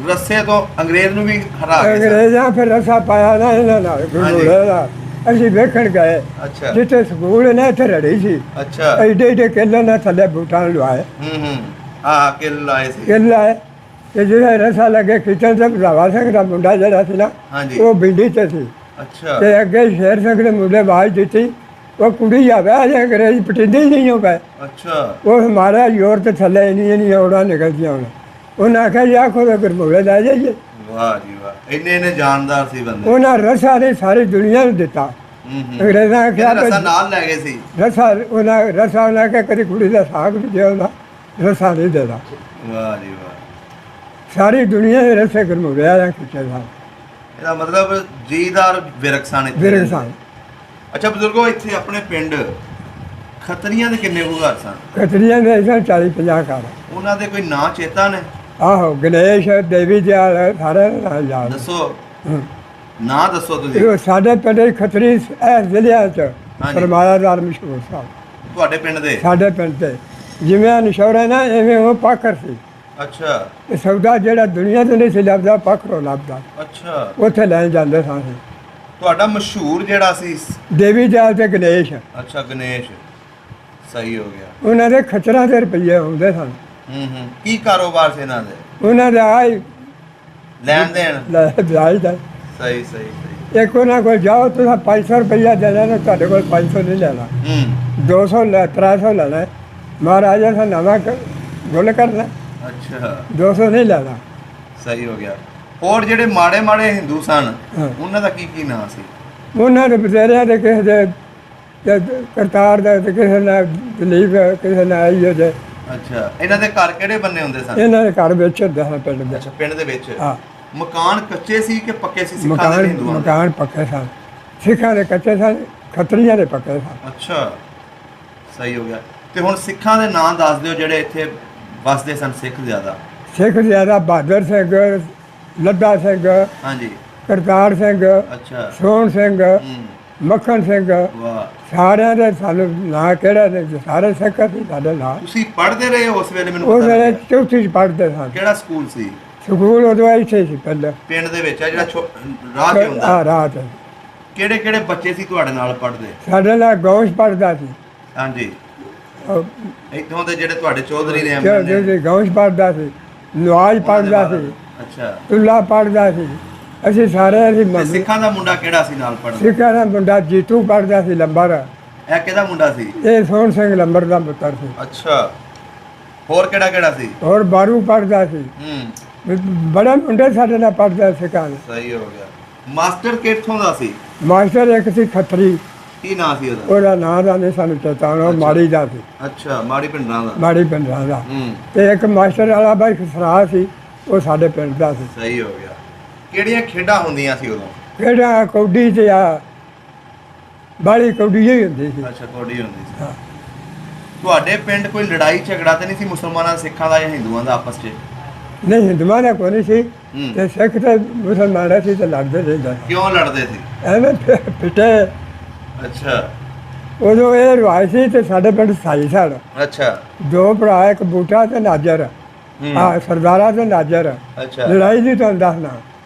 ਰੱਸੇ ਤੋਂ ਅੰਗਰੇਜ਼ ਨੂੰ ਵੀ ਹਰਾ ਕੇ ਅੰਗਰੇਜ਼ਾਂ ਫਿਰ ਰਸਾ ਪਾਇਆ ਨਾ ਇਹਨਾਂ ਨਾਲ ਗੁਰਮੁਖੇ ਦਾ। ਅਸੀਂ ਵੇਖਣ ਗਏ। ਅੱਛਾ। ਜਿੱਥੇ ਸਕੂਲ ਨੇ ਇੱਥੇ ਰੜੀ ਸੀ। ਅੱਛਾ। ਐਡੇ ਕਿੱਲੇ ਨਾਲ ਥੱਲੇ ਬੂਟਾਂ ਲਵਾਏ। ਹਾਂ, ਕਿੱਲ ਲਾਏ ਸੀ। ਕਿੱਲ ਲਾਏ ਤੇ ਜਿਹੜਾ ਰਸਾ ਲੱਗੇ ਖਿੱਚਣ ਤੇ ਰਾਵਾ ਸਿੰਘ ਦਾ ਮੁੰਡਾ ਜਿਹੜਾ ਸੀ ਨਾ, ਉਹ ਬਿੰਡੀ 'ਚ ਸੀ। ਅੱਛਾ। ਤੇ ਅੱਗੇ ਸ਼ੇਰ ਸਿੰਘ ਦੇ ਮੁੰਡੇ ਆਵਾਜ਼ ਦਿੱਤੀ, ਉਹ ਕੁੜੀ ਆਵੇ ਅਜੇ ਅੰਗਰੇਜ਼ ਪਟਿੰਦੇ ਹੀ ਨਹੀਂ ਹੋ ਪਏ। ਅੱਛਾ। ਉਹ ਮਾਰਿਆ ਜ਼ੋਰ ਤੇ ਥੱਲੇ ਇੰਨੀ ਔੜਾਂ ਨਿਕਲਦੀਆਂ ਹੁਣ। ਉਹਨਾਂ ਆਖਿਆ ਜੀ ਆਖੋ ਤਾਂ ਗੁਰਮੁਖੇ ਲੈ ਜਾਈਏ। ਵਾਹ ਜੀ ਵਾਹ, ਇੰਨੇ ਜਾਨਦਾਰ ਸੀ ਬੰਦੇ। ਉਹਨਾਂ ਰਸਾ ਨੇ ਸਾਰੀ ਦੁਨੀਆ ਨੂੰ ਦਿੱਤਾ। ਅੰਗਰੇਜ਼ਾਂ ਆਖਿਆ ਰਸਾ ਨਾਲ ਲੈ ਗਏ ਸੀ। ਰਸਾ ਉਹਨਾਂ ਆਖਿਆ ਕਦੀ ਕੁੜੀ ਦਾ ਸਾਗ ਵੀ ਦੇ ਉਹਦਾ ਰਸਾ ਨਹੀਂ ਦੇਦਾ। ਵਾਹ ਜੀ ਵਾਹ। ਸਾਰੀ ਦੁਨੀਆ ਦੇ ਰਸੇ ਗੁਰਮੁਖੇ ਆ ਖਿੱਚੇ ਸਨ। ਇਹਦਾ ਮਤਲਬ ਜੀਦਾਰ ਵਿਰਕਸਾਂ ਨੇ। ਅੱਛਾ ਬਜ਼ੁਰਗੋ, ਇੱਥੇ ਆਪਣੇ ਪਿੰਡ ਖੱਤਰੀਆਂ ਦੇ ਕਿੰਨੇ ਕੁ ਘਰ ਸਨ? ਖੱਤਰੀਆਂ ਦੇ 40-50 ਘਰ। ਉਹਨਾਂ ਦੇ ਕੋਈ ਨਾਂ ਚੇਤਾ ਨੇ? ਆਹੋ, ਗਣੇਸ਼, ਦੇਵੀ ਦਿਆਲ, ਸਾਰੇ ਨਾਂ ਯਾਦ। ਦੱਸੋ, ਨਾਂ ਦੱਸੋ ਤੁਸੀਂ। ਸਾਡੇ ਪਿੰਡ ਦੇ ਖੱਤਰੀ ਇਸ ਜ਼ਿਲ੍ਹੇ 'ਚ ਸਰਮਾਇਆਦਾਰ ਮਸ਼ਹੂਰ ਸਨ। ਤੁਹਾਡੇ ਪਿੰਡ ਦੇ? ਸਾਡੇ ਪਿੰਡ ਦੇ ਜਿਵੇਂ ਨਿਸ਼ੌਰਾ ਨਾ ਐਵੇਂ ਉਹ ਪਾਖਰ ਸੀ। ਅੱਛਾ। ਇਹ ਸੌਦਾ ਜਿਹੜਾ ਦੁਨੀਆ ਤੋਂ ਨਹੀਂ ਸੀ ਲੱਭਦਾ, ਪਾਖਰੋਂ ਲੱਭਦਾ। ਅੱਛਾ। ਉੱਥੇ ਲੈ ਜਾਂਦੇ ਸਾਂ। ਤੁਹਾਡਾ ਮਸ਼ਹੂਰ ਜਿਹੜਾ ਸੀ? ਦੇਵੀ ਦਿਆਲ ਤੇ ਗਣੇਸ਼। ਅੱਛਾ, ਗਣੇਸ਼। ਸਹੀ ਹੋ ਗਿਆ। ਉਹਨਾਂ ਦੇ ਖੱਚਰਾਂ ਦੇ ਰੁਪਈਏ ਹੁੰਦੇ ਸਨ। ਕੀ ਕਾਰੋਬਾਰ ਸੀ ਇਹਨਾਂ ਦੇ? ਉਹਨਾਂ ਦਾ ਆਈ ਲੈਣ ਦੇਣ ਵਿਆਜ ਦਾ। ਸਹੀ। ਇੱਕ ਉਹਨਾਂ ਕੋਲ ਜਾਓ, ਤੁਸੀਂ 500 ਰੁਪਈਆ ਦੇ ਲੈਣਾ, ਤੁਹਾਡੇ ਕੋਲ 500 ਨਹੀਂ ਲੈਣਾ। 200 300 ਲੈਣਾ। ਮਹਾਰਾਜਾ ਸਾ ਨਵਾਂ ਗੁੱਲ ਕਰਨਾ, ਅੱਛਾ 200 ਨਹੀਂ ਲੈਣਾ। ਸਹੀ ਹੋ ਗਿਆ। ਹੋਰ ਜਿਹੜੇ ਮਾੜੇ ਮਾੜੇ ਹਿੰਦੂ ਸਨ ਹਾਂ। ਉਹਨਾਂ ਦਾ ਕੀ ਕੀ ਨਾਂ ਸੀ? ਉਹਨਾਂ ਦੇ ਬਥੇਰਿਆਂ ਦੇ ਕਿਸੇ ਦੇ ਤੇ ਕਰਤਾਰ ਦਾ ਤੇ ਕਿਸੇ ਨਾਲ ਦਲੀਪ ਕਿਸੇ ਨਾਲ ਆਈ ਜੇ। ਅੱਛਾ, ਇਹਨਾਂ ਦੇ ਘਰ ਕਿਹੜੇ ਬੰਨੇ ਹੁੰਦੇ ਸਨ? ਇਹਨਾਂ ਦੇ ਘਰ ਵਿੱਚ ਹੁੰਦੇ ਸਨ ਪਿੰਡ ਦੇ। ਅੱਛਾ, ਪਿੰਡ ਦੇ ਵਿੱਚ। ਹਾਂ। ਮਕਾਨ ਕੱਚੇ ਸੀ ਕਿ ਪੱਕੇ ਸੀ ਸਿੱਖਾਂ ਦੇ ਹਿੰਦੂਆਂ ਦੇ? ਮਕਾਨ ਪੱਕੇ ਸਨ, ਸਿੱਖਾਂ ਦੇ ਕੱਚੇ ਸਨ, ਖੱਤਰੀਆਂ ਦੇ ਪੱਕੇ ਸਨ। ਅੱਛਾ, ਸਹੀ ਹੋ ਗਿਆ। ਤੇ ਹੁਣ ਸਿੱਖਾਂ ਦੇ ਨਾਂ ਦੱਸ ਦਿਓ ਜਿਹੜੇ ਇੱਥੇ ਵਸਦੇ ਸਨ ਸਿੱਖ ਜ਼ਿਆਦਾ। ਸਿੱਖ ਜ਼ਿਆਦਾ ਬਹਾਦਰ ਸਿੰਘ, ਲੱਦਾ ਸਿੰਘ, ਹਾਂਜੀ। ਕਰਤਾਰ ਸਿੰਘ, ਅੱਛਾ। ਸੋਹਣ ਸਿੰਘ, ਹੂੰ। ਮੱਖਣ ਸਿੰਘ, ਵਾਹ। ਸਾਰਿਆਂ ਦੇ ਸਾਨੂੰ ਨਾਂ ਕਿਹੜਾ ਨੇ, ਸਾਰੇ ਸਿੱਖ ਸੀ ਸਾਡੇ ਨਾਂ। ਤੁਸੀਂ ਪੜ੍ਹਦੇ ਰਹੇ ਹੋ ਉਸ ਵੇਲੇ? ਮੈਨੂੰ ਉਸ ਪਤਾ ਵੇਲੇ ਲੱਗਿਆ। ਚੌਥੀ 'ਚ ਪੜ੍ਹਦੇ ਸਨ। ਕਿਹੜਾ ਸਕੂਲ ਸੀ? ਸਕੂਲ ਉਦੋਂ ਇੱਥੇ ਸੀ ਪਹਿਲਾਂ। ਪਿੰਡ ਦੇ ਵਿੱਚ ਆ ਜਿਹੜਾ ਰਾਹ ਤੇ ਹੁੰਦਾ? ਆ ਰਾਤ ਕਿਹੜੇ ਕਿਹੜੇ ਬੱਚੇ ਸੀ ਤੁਹਾਡੇ ਨਾਲ ਪੜ੍ਹਦੇ? ਸਾਡੇ ਨਾਲ ਗੌਂਸ਼ ਪੜ੍ਹਦਾ ਸੀ। ਹਾਂਜੀ। ਉਹ ਇੱਥੋਂ ਦੇ ਜਿਹੜੇ ਤੁਹਾਡੇ ਚੌਧਰੀ ਨੇ ਜਿਹੜੇ ਗੌਂਸ਼ ਪੜ੍ਹਦਾ ਸੀ, ਨਵਾਜ਼ ਪੜ੍ਹਦਾ ਸੀ, ਅੱਛਾ। ਤੁੱਲਾ ਪੜ੍ਹਦਾ ਸੀ। ਅਸੀਂ ਸਾਰੇ ਅਸੀਂ ਤੇ ਸਿੱਖਾਂ ਦਾ ਮੁੰਡਾ ਕਿਹੜਾ ਸੀ ਨਾਲ ਪੜ੍ਹਦਾ? ਸਿੱਖਾਂ ਦਾ ਮੁੰਡਾ ਜੀਤੂ ਪੜ੍ਹਦਾ ਸੀ ਲੰਬਰ। ਇਹ ਕਿਹਦਾ ਮੁੰਡਾ ਸੀ? ਇਹ ਸੋਹਣ ਸਿੰਘ ਲੰਬਰ ਦਾ ਪੁੱਤਰ ਸੀ। ਅੱਛਾ। ਹੋਰ ਕਿਹੜਾ ਕਿਹੜਾ ਸੀ? ਹੋਰ ਬਾਰੂ ਪੜ੍ਹਦਾ ਸੀ। ਹੂੰ। ਬੜੇ ਮੁੰਡੇ ਸਾਡੇ ਨਾਲ ਪੜ੍ਹਦੇ ਸਿੱਖਾਂ ਦੇ। ਸਹੀ ਹੋ ਗਿਆ। ਮਾਸਟਰ ਕਿੱਥੋਂ ਦਾ ਸੀ? ਮਾਸਟਰ ਇੱਕ ਸੀ ਖੱਤਰੀ, ਕੀ ਨਾਂ ਸੀ ਉਹਦਾ? ਉਹਦਾ ਨਾਂ ਦਾ ਨਹੀਂ ਸਾਨੂੰ ਚੇਤਾ, ਉਹ ਅੱਛਾ। ਮਾੜੀ ਦਾ ਸੀ, ਅੱਛਾ, ਮਾੜੀ ਪਿੰਡਾਂ ਦਾ। ਮਾੜੀ ਪਿੰਡਾਂ ਦਾ। ਹੂੰ। ਤੇ ਇੱਕ ਮਾਸਟਰ ਵਾਲਾ ਬਾਈ ਖਸਰਾ ਸੀ, ਉਹ ਸਾਡੇ ਪਿੰਡ ਦਾ ਸੀ। ਸਹੀ ਹੋ ਗਿਆ। ਕਿਹੜੀਆਂ ਖੇਡਾਂ ਹੁੰਦੀਆਂ ਸੀ ਉਦੋਂ? ਕਿਹੜਾ ਕੌਡੀ ਤੇ ਆ ਬਾਲੀ ਕੌਡੀ ਹੀ ਹੁੰਦੀ ਸੀ। ਅੱਛਾ, ਕੌਡੀ ਹੁੰਦੀ ਸੀ। ਹਾਂ। ਤੁਹਾਡੇ ਪਿੰਡ ਕੋਈ ਲੜਾਈ ਝਗੜਾ ਤੇ ਨਹੀਂ ਸੀ ਮੁਸਲਮਾਨਾਂ ਸਿੱਖਾਂ ਦਾ ਜਾਂ ਹਿੰਦੂਆਂ ਦਾ ਆਪਸ 'ਚ? ਨਹੀਂ ਹਿੰਦੂਆਂ ਦਾ ਕੋਈ ਨਹੀਂ ਸੀ, ਹੂੰ। ਤੇ ਸਿੱਖ ਤੇ ਮੁਸਲਮਾਨ ਸੀ ਤੇ ਲੜਦੇ ਰਹਿੰਦੇ ਸੀ। ਕਿਉਂ ਲੜਦੇ ਸੀ? ਐਵੇਂ ਪਿੱਟੇ। ਅੱਛਾ। ਉਦੋਂ ਇਹ ਰਿਵਾਜ ਸੀ ਤੇ ਸਾਡੇ ਪਿੰਡ ਸਾਈ ਸਨ, ਅੱਛਾ। ਦੋ ਭਰਾ, ਇੱਕ ਬੂਟਾ ਤੇ ਨਾਜਰ। ਹੂੰ। ਆ ਸਰਦਾਰਾ ਤੇ ਨਾਜਰ। ਅੱਛਾ। ਲੜਾਈ ਦੀ ਤੁਹਾਨੂੰ ਦੱਸਣਾ,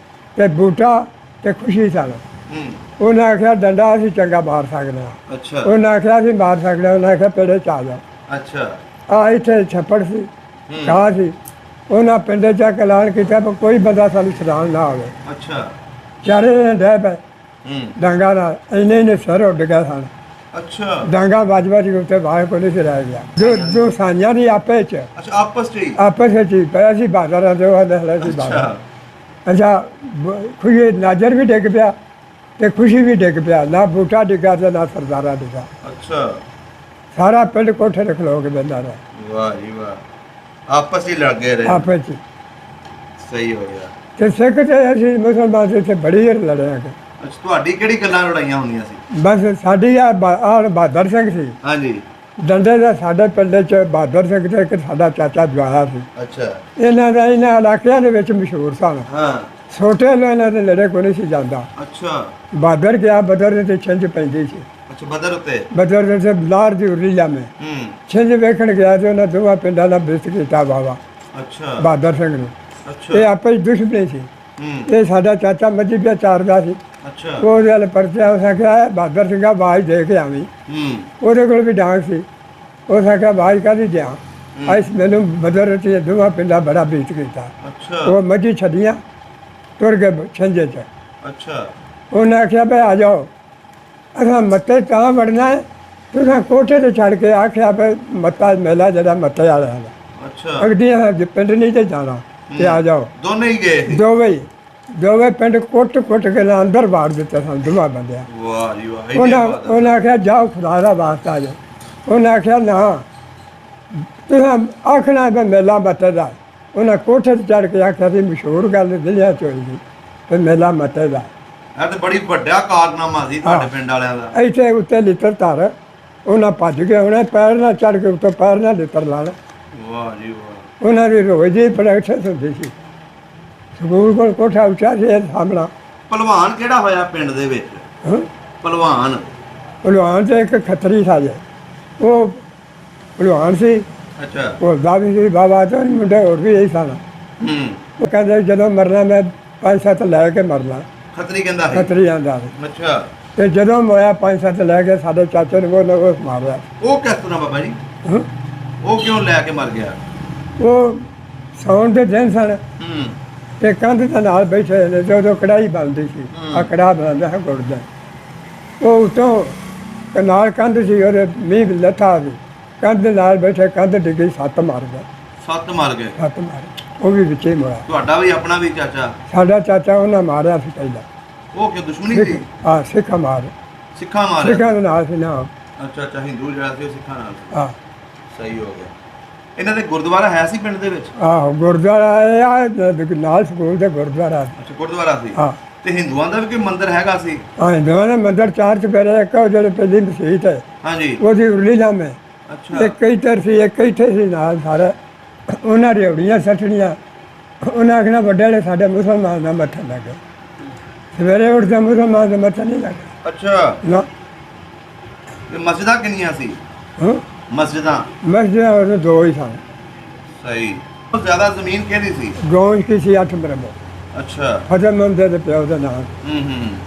ਤੇ ਬੂਟਾ ਤੇ ਖੁਸ਼ੀ ਸਨ। ਹੂੰ। ਉਹਨਾਂ ਆਖਿਆ ਡੰਡਾ ਅਸੀਂ ਚੰਗਾ ਮਾਰ ਸਕਦੇ ਹਾਂ। ਅੱਛਾ। ਉਹਨਾਂ ਆਖਿਆ ਅਸੀਂ ਮਾਰ ਸਕਦੇ ਹਾਂ। ਉਹਨਾਂ ਆਖਿਆ ਪੇੜੇ ਚ ਆ ਜਾ। ਅੱਛਾ। ਆ ਇੱਥੇ ਛੱਪੜ ਸੀ, ਹੂੰ। ਕਾ ਸੀ। ਉਹਨਾਂ ਪਿੰਡੇ ਚ ਐਲਾਨ ਕੀਤਾ ਪਰ ਕੋਈ ਬੰਦਾ ਸਾਨੂੰ ਛਡਾਉਣ ਨਾ ਆਵੇ। ਅੱਛਾ। ਚਾਰੇ ਡੈ ਪਏ ਹੂੰ। ਡਾਂਗਾ ਨਾਲ, ਇੰਨੇ ਸਿਰ ਉੱਡ ਗਿਆ ਸਨ। ਅੱਛਾ। ਡਾਂਗਾ ਵੱਜ ਵੱਜ ਕੇ ਉੱਤੇ ਬਾਹਰ ਕੋਈ ਨਹੀਂ ਸੀ ਰਹਿ ਗਿਆ। ਜੋ ਸਾਈਆਂ ਦੀ ਆਪੇ ਚ ਅੱਛਾ, ਆਪਸ 'ਚ ਹੀ? ਆਪਸ ਵਿੱਚ ਹੀ ਪਿਆ ਸੀ, ਬਾਜ਼ਾਰਾਂ ਦੇ ਉਹ ਹਲੇ ਸੀ ਬਾਜ਼ਾਰ। ਅੱਛਾ। ਅੱਛਾ, ਖੁਸ਼ੀ ਨਾਜਰ ਵੀ ਡਿੱਗ ਪਿਆ ਤੇ ਖੁਸ਼ੀ ਵੀ ਡਿੱਗ ਪਿਆ, ਨਾ ਬੂਟਾ ਡਿੱਗਾ ਤੇ ਨਾ ਸਰਦਾਰਾ ਡਿੱਗਾ। ਅੱਛਾ। ਸਾਰਾ ਪਿੰਡ ਕੋਠੇ ਤੇ ਖਲੋ ਕੇ ਬੈਠਾ ਰਿਹਾ, ਵਾਹ ਜੀ ਵਾਹ। ਆਪਸ 'ਚ ਹੀ ਲੜ ਗਏ ਰਹੇ। ਆਪਸ ਚ। ਸਹੀ ਹੋ ਗਿਆ। ਤੇ ਸਿੱਖ ਤੇ ਅਸੀਂ ਮੁਸਲਮਾਨ ਤੇ ਬੜੀ ਢੇਰ ਲੜਿਆ ਕਿ ਅੱਛਾ, ਤੁਹਾਡੀ ਕਿਹੜੀ ਗੱਲਾਂ ਲੜਾਈਆਂ ਹੁੰਦੀਆਂ ਸੀ? ਬਸ ਸਾਡੀ ਆ ਬਹਾਦਰ ਸਿੰਘ ਸੀ ਹਾਂਜੀ। ਡੰਡੇ ਦਾ, ਸਾਡੇ ਪਿੰਡ ਚ ਬਹਾਦਰ ਸਿੰਘ ਤੇ ਇੱਕ ਸਾਡਾ ਚਾਚਾ ਜਵਾਇਆ ਸੀ। ਅੱਛਾ। ਇਹਨਾਂ ਦਾ ਇਹਨਾਂ ਇਲਾਕਿਆਂ ਦੇ ਵਿੱਚ ਮਸ਼ਹੂਰ ਸਨ। ਹਾਂ। ਛੋਟੇ ਨੂੰ ਇਹਨਾਂ ਦੇ ਲੜੇ ਕੋਈ ਨਹੀਂ ਸੀ ਜਾਂਦਾ। ਅੱਛਾ। ਬਹਾਦਰ ਗਿਆ, ਬਦਰ ਦੇ ਤੇ ਛਿੰਝ ਪੈਂਦੀ ਸੀ। ਅੱਛਾ, ਬਦਰ ਉੱਤੇ। ਬਦਰ ਦੇ ਤੇ ਬਲਾਰ ਦੀ ਉਰੀਲਾ ਮੇ ਹੂੰ। ਛਿੰਝ ਵੇਖਣ ਗਿਆ ਤੇ ਉਹਨਾਂ ਦੋਵਾਂ ਪਿੰਡਾਂ ਦਾ ਬਿਸਤ ਕੀਤਾ ਬਾਬਾ ਅੱਛਾ। ਬਹਾਦਰ ਸਿੰਘ ਨੂੰ। ਅੱਛਾ। ਇਹ ਆਪੇ ਹੀ ਦੁਸ਼ਮਣੀ ਸੀ। ਹੂੰ। ਇਹ ਸਾਡਾ ਚਾਚਾ ਮੱਝੀ ਪਿਆ ਚਾਰਦਾ ਸੀ। ਅੱਛਾ। ਉਹਦੇ ਵਾਲੇ ਪਰਚਿਆ ਉਸ ਆਖਿਆ ਬਹਾਦਰ ਸਿੰਘਾ ਆਵਾਜ਼ ਦੇ ਕੇ ਆਵੀਂ। ਹੂੰ। ਉਹਦੇ ਕੋਲ ਵੀ ਡਾਂਗ ਸੀ। ਉਸ ਆਖਿਆ ਆਵਾਜ਼ ਕਾਹਦੀ ਦਿਆਂ? ਇਸ ਮੈਨੂੰ ਬਦਰ ਤੇ ਦੋਵਾਂ ਪਿੰਡਾਂ ਬੜਾ ਬੀਤ ਕੀਤਾ। ਅੱਛਾ। ਉਹ ਮੱਝੀ ਛੱਡੀਆਂ, ਤੁਰ ਗਏ ਛਿੰਝੇ 'ਚ। ਅੱਛਾ। ਉਹਨੇ ਆਖਿਆ ਭਈ ਆ ਜਾਓ, ਅਸਾਂ ਮੱਤੇ ਤਾਂ ਵੜਨਾ ਹੈ। ਤੁਸੀਂ ਕੋਠੇ ਤੇ ਛੱਡ ਕੇ ਆਖਿਆ ਭਈ ਮੱਤਾ ਮੇਲਾ ਜਿਹੜਾ ਮੱਤੇ ਵਾਲਾ ਹੈ, ਅੱਛਾ। ਅਗਦੀਆਂ ਪਿੰਡ ਨਹੀਂ ਤੇ ਜਾਣਾ ਤੇ ਆ ਜਾਓ। ਦੋਨੇ ਹੀ ਗਏ ਸੀ? ਦੋਵੇਂ ਪਿੰਡ ਕੁੱਟ ਕੇ ਨਾ ਅੰਦਰ ਵਾੜ ਦਿੱਤੇ ਸਨ ਦੋਵਾਂ ਬੰਦਿਆਂ। ਵਾਹ ਜੀ ਵਾਹ। ਉਹਨਾਂ ਆਖਿਆ ਜਾਓ ਖੁਦਾ ਦਾ ਵਾਸਤਾ ਆ ਜਾਓ। ਉਹਨੇ ਆਖਿਆ ਨਾ, ਤੁਸੀਂ ਆਖਣਾ ਵੀ ਮੇਲਾ ਮੱਤੇ ਦਾ। ਉਹਨਾਂ ਕੋਠੇ ਤੇ ਚੜ੍ਹ ਕੇ ਆਖਿਆ ਸੀ ਮਸ਼ਹੂਰ ਗੱਲ ਦਿਲਿਆ ਚ ਹੋਈ ਸੀ ਵੀ ਮੇਲਾ ਮੱਤੇ ਦਾ। ਇਹ ਤਾਂ ਬੜੀ ਵੱਡਾ ਕਾਰਨਾਮਾ ਸੀ ਤੁਹਾਡੇ ਪਿੰਡ ਵਾਲਿਆਂ ਦਾ। ਇੱਥੇ ਉੱਤੇ ਲਿੱਤਰ ਧਰ, ਉਹਨਾਂ ਭੱਜ ਗਏ, ਉਹਨੇ ਪੈਰ ਨਾਲ ਚੜ੍ਹ ਕੇ ਉੱਤੇ ਪੈਰ ਨਾਲ ਲਿੱਤਰ ਲਾਣ। ਵਾਹ ਜੀ ਵਾਹ। ਉਹਨਾਂ ਦੀ ਰੋਜ਼ ਦੀ ਪ੍ਰੈਕਟਿਸ ਹੁੰਦੀ ਸੀ। ਸਕੂਲ ਕੋਲ ਕੋਠਾ ਉੱਚਾ ਸੀ ਸਾਹਮਣਾ। ਪਹਿਲਵਾਨ ਕਿਹੜਾ ਹੋਇਆ ਪਿੰਡ ਦੇ ਵਿੱਚ? ਹਾਂ, ਪਹਿਲਵਾਨ? ਪਹਿਲਵਾਨ ਤੇ ਇੱਕ ਖੱਤਰੀ ਸਾਜੇ, ਉਹ ਪਹਿਲਵਾਨ ਸੀ। ਅੱਛਾ। ਉਹ ਦਾਵੀ ਸੀ ਬਾਬਾ ਤੇ ਮੁੰਡੇ ਹੋਰ ਵੀ ਇਹੀ ਸਨ। ਹੂੰ। ਉਹ ਕਹਿੰਦੇ ਜਦੋਂ ਮਰਨਾ ਮੈਂ 5-7 ਲੈ ਕੇ ਮਰਨਾ। ਖੱਤਰੀ ਕਹਿੰਦਾ ਹੈ? ਖੱਤਰੀ ਆਂਦਾ ਸੀ। ਅੱਛਾ। ਤੇ ਜਦੋਂ ਮੋਇਆ 5-7 ਲੈ ਕੇ ਸਾਡੇ ਚਾਚੇ ਨੂੰ ਉਹ ਮਾਰਿਆ। ਉਹ ਕਿਸ ਤਰ੍ਹਾਂ ਬਾਬਾ ਜੀ? ਹਾਂ, ਉਹ ਕਿਉਂ ਲੈ ਕੇ ਮਰ ਗਿਆ? ਉਹ ਸੌਣ ਦੇ ਦਿਨ ਸਨ ਹੂੰ। ਤੇ ਕੰਧ ਦੇ ਨਾਲ ਬੈਠੇ ਨੇ, ਜਦੋਂ ਕੜਾਈ ਬਣਦੀ ਸੀ, ਆ ਕੜਾਹ ਬਣਦਾ ਹੈ ਗੁੜ ਦਾ। ਉਹ ਉਤੋਂ ਨਾਲ ਕੰਧ ਸੀ, ਉਹਦੇ ਮੀਂਹ ਲੱਥਾ ਸੀ, ਕੰਧ ਦੇ ਨਾਲ ਬੈਠੇ, ਕੰਧ ਡਿੱਗੀ, ਸੱਤ ਮਾਰ ਗਿਆ। 7 ਮਰ ਗਏ। 7 ਮਾਰੇ, ਉਹ ਵੀ ਵਿੱਚੇ ਹੀ ਮਰਿਆ। ਤੁਹਾਡਾ ਵੀ ਆਪਣਾ ਵੀ ਚਾਚਾ? ਸਾਡਾ ਚਾਚਾ ਉਹਨਾਂ ਮਾਰਿਆ ਸੀ ਪਹਿਲਾਂ। ਉਹ ਕਿ ਦੁਸ਼ਮਣੀ ਸੀ? ਹਾਂ, ਸਿੱਖਾਂ ਮਾਰੇ। ਸਿੱਖਾਂ ਮਾਰੇ? ਸਿੱਖਾਂ ਦੇ ਨਾਲ ਸੀ ਨਾ। ਅੱਛਾ ਅੱਛਾ, ਹਿੰਦੂ ਜਿਹੜਾ ਸੀ ਉਹ ਸਿੱਖਾਂ ਨਾਲ ਸੀ। ਹਾਂ, ਸਹੀ ਹੋ ਗਿਆ। ਇਹਨਾਂ ਦੇ ਗੁਰਦੁਆਰਾ ਹੈ ਸੀ ਪਿੰਡ ਦੇ ਵਿੱਚ? ਆਹੋ, ਗੁਰਦੁਆਰਾ ਆ ਨਾਲ ਸਕੂਲ ਦੇ ਗੁਰਦੁਆਰਾ। ਅੱਛਾ, ਗੁਰਦੁਆਰਾ ਸੀ। ਹਾਂ, ਤੇ ਹਿੰਦੂਆਂ ਦਾ ਵੀ ਕੋਈ ਮੰਦਿਰ ਹੈਗਾ ਸੀ? ਹਾਂ, ਹਿੰਦੂਆਂ ਦੇ ਮੰਦਿਰ 4 ਚੁਫੇਰੇ, ਇੱਕ ਉਹ ਜਿਹੜੇ ਪਹਿਲੀ ਮਸੀਤ ਹੈ ਹਾਂਜੀ। ਉਹਦੀ ਉਰਲੀ ਲਾਮੇ, ਅੱਛਾ। ਇੱਕ ਇੱਧਰ ਸੀ, ਇੱਕ ਇੱਥੇ ਸੀ ਨਾਲ ਸਾਰੇ। ਉਹਨਾਂ ਰਿਉੜੀਆਂ ਸੱਟਣੀਆਂ, ਉਹਨਾਂ ਆਖਣਾ ਵੱਡੇ ਵਾਲੇ ਸਾਡੇ ਮੁਸਲਮਾਨ ਦਾ ਮੱਥਾ ਲੱਗੇ। ਸਵੇਰੇ ਉੱਠਦੇ ਮੁਸਲਮਾਨ ਦਾ ਮੱਥਾ ਨਹੀਂ ਲੱਗਾ ਅੱਛਾ। ਨਾ। ਤੇ ਮਸਜਿਦਾਂ ਕਿੰਨੀਆਂ ਸੀ? ਹਾਂ, ਮਸਜਿਦਾਂ? ਮਸਜਿਦਾਂ ਉਹਦੇ 2 ਹੀ ਸਨ। ਸਹੀ। ਬਹੁਤ ਜ਼ਿਆਦਾ ਜ਼ਮੀਨ ਕਿਹਦੀ ਸੀ? ਗੌਂਜ ਕੀ ਸੀ 8 ਮਰਬੇ। ਅੱਛਾ। ਫਤਿਹ ਮੰਦ ਦੇ ਪਿਓ ਦਾ ਨਾਮ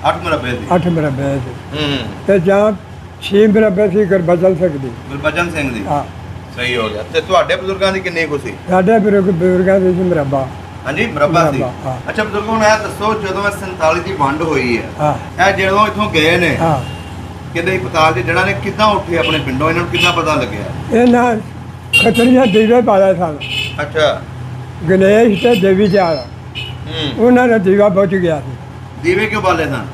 8 ਮਰਬੇ ਦੀ। 8 ਮਰਬੇ ਸੀ। ਹੂੰ। ਤੇ ਜਾਂ 6 ਮਰਬੇ ਸੀ ਗੁਰਬਚਨ ਸਿੰਘ ਦੀ। ਗੁਰਬਚਨ ਸਿੰਘ ਦੀ। ਹਾਂ, ਸਹੀ ਹੋ ਗਿਆ। ਤੇ ਤੁਹਾਡੇ ਬਜ਼ੁਰਗਾਂ ਦੀ ਕਿੰਨੀ ਕੁ ਸੀ? ਸਾਡੇ ਬਜ਼ੁਰਗਾਂ ਦੀ ਸੀ ਮਰਬਾ। ਹਾਂਜੀ, ਮਰਬਾ ਸੀ। ਮਰਬਾ, ਹਾਂ। ਅੱਛਾ ਬਜ਼ੁਰਗੋ, ਨੂੰ ਇਹ ਦੱਸੋ, ਜਦੋਂ ਇਹ 47 ਦੀ ਵੰਡ ਹੋਈ ਹੈ, ਹਾਂ, ਇਹ ਜਦੋਂ ਇੱਥੋਂ ਗਏ ਨੇ ਹਾਂ, ਕਿੰਨੇ ਪਤਾਲ ਦੇ ਜਿਹੜਾ ਨੇ ਕਿੱਦਾਂ ਉੱਠੇ ਆਪਣੇ ਪਿੰਡੋਂ, ਇਹਨਾਂ ਨੂੰ ਕਿੱਦਾਂ ਪਤਾ ਲੱਗਿਆ? ਇਹਨਾਂ ਖੱਤਰੀਆਂ ਦੀਵੇ ਪਾਇਆ ਸਨ। ਅੱਛਾ। ਗਣੇਸ਼ ਤੇ ਦੇਵੀ ਜਾਲ, ਹੂੰ। ਉਹਨਾਂ ਦਾ ਦੀਵਾ ਬੁਝ ਗਿਆ ਸੀ। ਦੀਵੇ ਕਿਉਂ ਬਾਲੇ ਸਨ?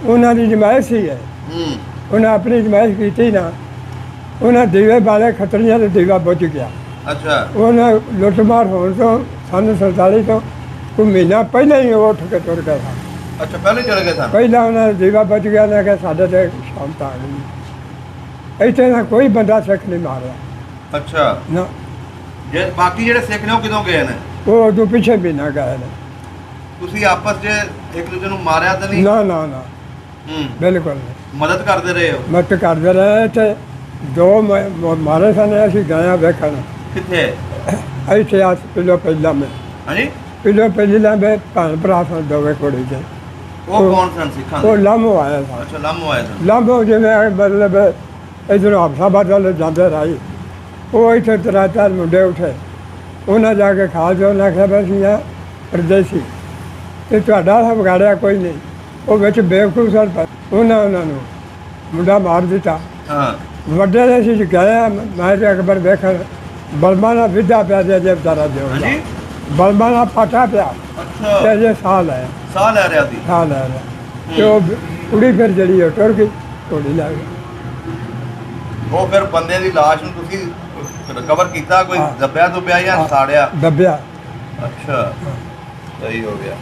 ਉਹਨਾਂ ਦੀ ਜਮਾਇਸ਼ ਸੀ ਹੈ, ਹੂੰ। ਉਹਨਾਂ ਆਪਣੀ ਜਮਾਇਸ਼ ਕੀਤੀ ਨਾ, ਉਹਨਾਂ ਦੀਵੇ ਬਾਲੇ, ਖੱਤਰੀਆਂ ਦਾ ਦੀਵਾ ਬੁਝ ਗਿਆ। ਅੱਛਾ। ਉਹਨਾਂ ਲੁੱਟਮਾਰ ਹੋਣ ਤੋਂ ਸੰਨ 47 ਤੋਂ ਕੋਈ ਮਹੀਨਾ ਪਹਿਲਾਂ ਹੀ ਉਹ ਉੱਠ ਕੇ ਤੁਰ ਗਏ ਸਨ। ਅੱਛਾ, ਪਹਿਲੇ ਚਲੇ ਗਏ ਸਨ? ਪਹਿਲਾਂ ਉਹਨਾਂ ਦਾ ਦੀਵਾ ਬਚ ਗਿਆ ਨਾ ਕਿ ਸਾਡੇ ਤੇ ਸ਼ਾਂਤ ਆ ਗਈ। ਇੱਥੇ ਨਾ ਕੋਈ ਬੰਦਾ ਸਿੱਖ ਨਹੀਂ ਮਾਰਿਆ ਅੱਛਾ। ਨਾ। ਜੇ ਬਾਕੀ ਜਿਹੜੇ ਸਿੱਖ ਨੇ ਉਹ ਕਿਦੋਂ ਗਏ ਨੇ? ਉਹ ਉਦੋਂ ਪਿੱਛੇ ਵੀ ਨਾ ਗਏ ਨੇ। ਤੁਸੀਂ ਆਪਸ 'ਚ ਇੱਕ ਦੂਜੇ ਨੂੰ ਮਾਰਿਆ ਤਾਂ ਨਹੀਂ? ਨਾ ਨਾ ਨਾ, ਹੂੰ। ਬਿਲਕੁਲ ਨਹੀਂ। ਮਦਦ ਕਰਦੇ ਰਹੇ ਹੋ? ਮਤ ਕਰਦੇ ਰਹੇ ਤੇ 2 ਮਾਰੇ ਸਨ। ਅਸੀਂ ਗਏ ਵੇਖਣ ਕਿੱਥੇ? ਇੱਥੇ ਆ ਪਿਲੋ ਪਹਿਲਾਂ ਮੈਂ ਹਾਂਜੀ। ਪਿਲੋ ਪਹਿਲਾਂ ਮੈਂ ਭੈਣ ਭਰਾ ਸਨ ਦੋਵੇਂ ਕੁੜੀ ਦੇ। ਉਹ ਕੌਣ ਸਨ ਸਿੱਖਾਂ ਉਹ ਦੇ? ਲਾਮੋ ਆਇਆ ਸੀ। ਅੱਛਾ, ਲਾਮੋ ਆਏ ਸਨ। ਲਾਮੋ ਜਿਵੇਂ ਮਤਲਬ ਇੱਧਰੋਂ ਹਫਸਾਬਾਦ ਵੱਲ ਜਾਂਦੇ ਰਾਈ, ਉਹ ਇੱਥੇ 3-4 ਮੁੰਡੇ ਉੱਠੇ। ਉਹਨਾਂ ਜਾ ਕੇ ਖਾ ਜੋ ਉਹਨਾਂ ਆਖਿਆ ਬਸ ਇਹ ਪਰਦੇਸੀ ਤੇ ਤੁਹਾਡਾ ਸਭ ਵਿਗਾੜਿਆ ਕੋਈ ਨਹੀਂ। ਉਹ ਵਿੱਚ ਬੇਵਕੂਫ ਸਨ, ਉਹਨਾਂ ਨੂੰ ਮੁੰਡਾ ਮਾਰ ਦਿੱਤਾ। ਹਾਂ। ਵੱਡੇ ਦੇ ਸੀ ਗਏ, ਮੈਂ ਤੇ ਅਕਬਰ ਵੇਖਣ ਬਲਮਾ ਨਾਲ ਵਿਧਾ ਪਿਆ ਜੇ ਵਿਚਾਰਾ ਦਿਓ। ਹਾਂਜੀ। ਬਲਮਾ ਨਾਲ ਫਾਟਾ ਪਿਆ ਅੱਛਾ। ਤੇ ਜੇ ਸਾਹ ਲੈ ਸਾਹ ਲੈ ਰਿਹਾ ਸੀ? ਸਾਹ ਲੈ ਰਿਹਾ ਤੇ ਉਹ ਕੁੜੀ ਫਿਰ ਜਿਹੜੀ ਉਹ ਟੁਰ ਗਈ, ਢੋਲੀ ਲੈ ਗਈ। ਉਹ ਫਿਰ ਬੰਦੇ ਦੀ ਲਾਸ਼ ਨੂੰ ਤੁਸੀਂ ਰਿਕਵਰ ਕੀਤਾ? ਕੋਈ ਹਾਂ। ਦੱਬਿਆ ਦੁੱਬਿਆ ਜਾਂ ਸਾੜਿਆ? ਦੱਬਿਆ। ਅੱਛਾ, ਸਹੀ ਹੋ ਗਿਆ।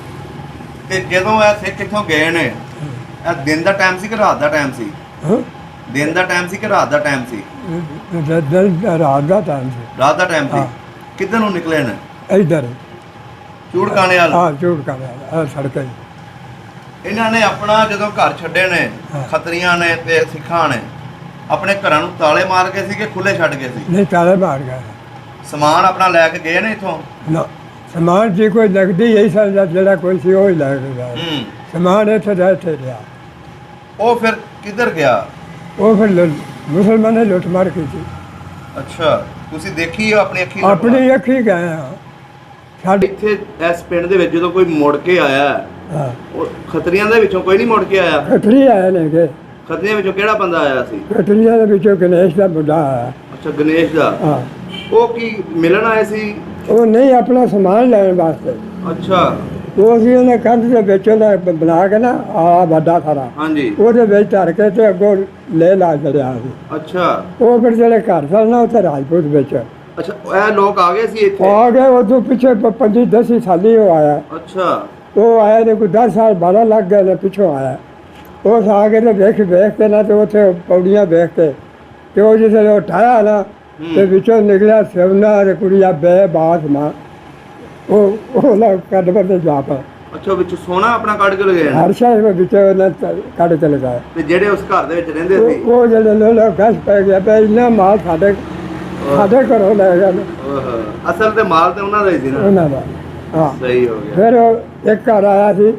ਤੇ ਜਦੋਂ ਇਹ ਸਿੱਖ ਇੱਥੋਂ ਗਏ ਨੇ, ਇਹ ਦਿਨ ਦਾ ਟਾਈਮ ਸੀ ਕਿ ਰਾਤ ਦਾ ਟਾਈਮ ਸੀ? ਹਾਂ, ਦਿਨ ਦਾ ਟਾਈਮ ਸੀ ਕਿ ਰਾਤ ਦਾ ਟਾਈਮ ਸੀ? ਰਾਤ ਦਾ ਟਾਈਮ ਸੀ। ਰਾਤ ਦਾ ਟਾਈਮ ਸੀ। ਹਾਂ। ਕਿੱਧਰ ਨੂੰ ਨਿਕਲੇ ਨੇ? ਇੱਧਰ ਚੂੜਕਾਣੇ ਵਾਲ? ਹਾਂ, ਝੂਠ ਕਰ ਰਿਹਾ ਸੜਕਾਂ ਹੀ। ਇਹਨਾਂ ਨੇ ਆਪਣਾ ਜਦੋਂ ਘਰ ਛੱਡੇ ਨੇ, ਹਾਂ। ਖੱਤਰੀਆਂ ਨੇ ਤੇ ਸਿੱਖਾਂ ਨੇ, ਆਪਣੇ ਘਰਾਂ ਨੂੰ ਤਾਲੇ ਮਾਰ ਕੇ ਸੀ ਕਿ ਖੁੱਲੇ ਛੱਡ ਗਏ ਸੀ? ਨਹੀਂ, ਤਾਲੇ ਮਾਰ ਗਏ ਸਮਾਨ ਆਪਣਾ ਲੈ ਕੇ ਗਏ ਨੇ ਇੱਥੋਂ? ਨਾ। ਸਮਾਨ ਜੇ ਕੋਈ ਲੱਗਦੀ ਇਹੀ ਸਮਝਦਾ ਜਿਹੜਾ ਕੋਈ ਸੀ ਉਹ ਹੀ ਲੈ ਕੇ ਗਿਆ। ਹੂੰ। ਸਮਾਨ ਇੱਥੇ ਦਾ ਇੱਥੇ ਰਿਹਾ। ਉਹ ਫਿਰ ਕਿੱਧਰ ਗਿਆ? ਉਹ ਫਿਰ ਮੁਸਲਮਾਨਾਂ ਨੇ ਲੁੱਟ ਮਾਰ ਕੀਤੀ। ਅੱਛਾ, ਤੁਸੀਂ ਦੇਖੀ ਹੋ ਆਪਣੀ ਅੱਖੀ? ਆਪਣੀ ਅੱਖੀ ਗਏ ਹਾਂ ਸਾਡੇ। ਇੱਥੇ ਇਸ ਪਿੰਡ ਦੇ ਵਿੱਚ ਜਦੋਂ ਕੋਈ ਮੁੜ ਕੇ ਆਇਆ, ਹਾਂ, ਉਹ ਖੱਤਰੀਆਂ ਦੇ ਵਿੱਚੋਂ ਕੋਈ ਨਹੀਂ ਮੁੜ ਕੇ ਆਇਆ? ਖੱਤਰੀ ਆਏ ਨੇ ਕਿ ਖੱਤਰੀਆਂ ਵਿੱਚੋਂ ਕਿਹੜਾ ਬੰਦਾ ਆਇਆ ਸੀ? ਖੱਤਰੀਆਂ ਦੇ ਵਿੱਚੋਂ ਗਣੇਸ਼ ਦਾ ਮੁੰਡਾ ਆਇਆ। ਅੱਛਾ, ਗਣੇਸ਼ ਦਾ। ਹਾਂ, ਉਹ ਕੀ ਮਿਲਣ ਆਏ ਸੀ? ਉਹ ਨਹੀਂ, ਆਪਣਾ ਸਮਾਨ ਲੈਣ ਵਾਸਤੇ। ਅੱਛਾ। ਉਹ ਅਸੀਂ ਉਹਨੇ ਕੰਧ ਦੇ ਵਿੱਚ ਉਹਦਾ ਬਣਾ ਕੇ ਨਾ ਆ ਵੱਡਾ ਸਾਰਾ ਹਾਂਜੀ। ਉਹਦੇ ਵਿੱਚ ਧਰ ਕੇ ਤੇ ਅੱਗੋਂ ਲੈ ਲਾ ਚੜਿਆ ਸੀ। ਅੱਛਾ। ਉਹ ਫਿਰ ਜਿਹੜੇ ਘਰ ਸਨ ਨਾ ਉੱਥੇ ਰਾਜਪੂਤ ਵਿੱਚ ਅੱਛਾ, ਇਹ ਲੋਕ ਆ ਗਏ ਸੀ ਇੱਥੇ? ਆ ਗਏ। ਉਦੋਂ ਪਿੱਛੇ 25-10 ਸਾਲੀ ਉਹ ਆਇਆ। ਅੱਛਾ। ਉਹ ਆਇਆ ਨੇ ਕੋਈ 10 ਸਾਲ 12 ਲੱਗ ਗਏ ਨੇ ਪਿੱਛੋਂ ਆਇਆ। ਉਹ ਆ ਕੇ ਤੇ ਵੇਖ ਕੇ ਨਾ ਤੇ ਉੱਥੇ ਪੌੜੀਆਂ ਵੇਖ ਕੇ ਤੇ ਉਹ ਜਿਸੇ ਉਹ ਠਾਇਆ ਨਾ ਤੇ ਵਿੱਚੋਂ ਨਿਕਲਿਆ ਸੋਨਾ ਤੇ ਕੁੜੀਆ ਬੇ ਬਾਸ ਮਾਂ। ਉਹ ਨਾ ਕੱਢ ਕੇ ਜਾ ਪਾ। ਅੱਛਾ, ਵਿੱਚ ਸੋਨਾ ਆਪਣਾ ਕੱਢ ਕੇ ਲਗਾਇਆ? ਹਰ ਸ਼ਾਇਦ ਵਿੱਚ ਉਹਨਾਂ ਕੱਢ ਕੇ ਲਗਾਇਆ। ਤੇ ਜਿਹੜੇ ਉਸ ਘਰ ਦੇ ਵਿੱਚ ਰਹਿੰਦੇ ਸੀ? ਉਹ ਜਿਹੜੇ ਲੋਕ ਗਸ ਪੈ ਗਿਆ ਪੈ ਇੰਨਾ ਮਾਲ ਸਾਡੇ ਘਰੋਂ ਲੈ ਗਏ ਨੇ। ਓਹ, ਅਸਲ ਤੇ ਮਾਲ ਤੇ ਉਹਨਾਂ ਦਾ ਹੀ ਸੀ ਨਾ? ਉਹਨਾਂ ਦਾ। ਹਾਂ, ਸਹੀ ਹੋ ਗਿਆ। ਫਿਰ ਉਹ ਇੱਕ ਘਰ ਆਇਆ ਸੀ,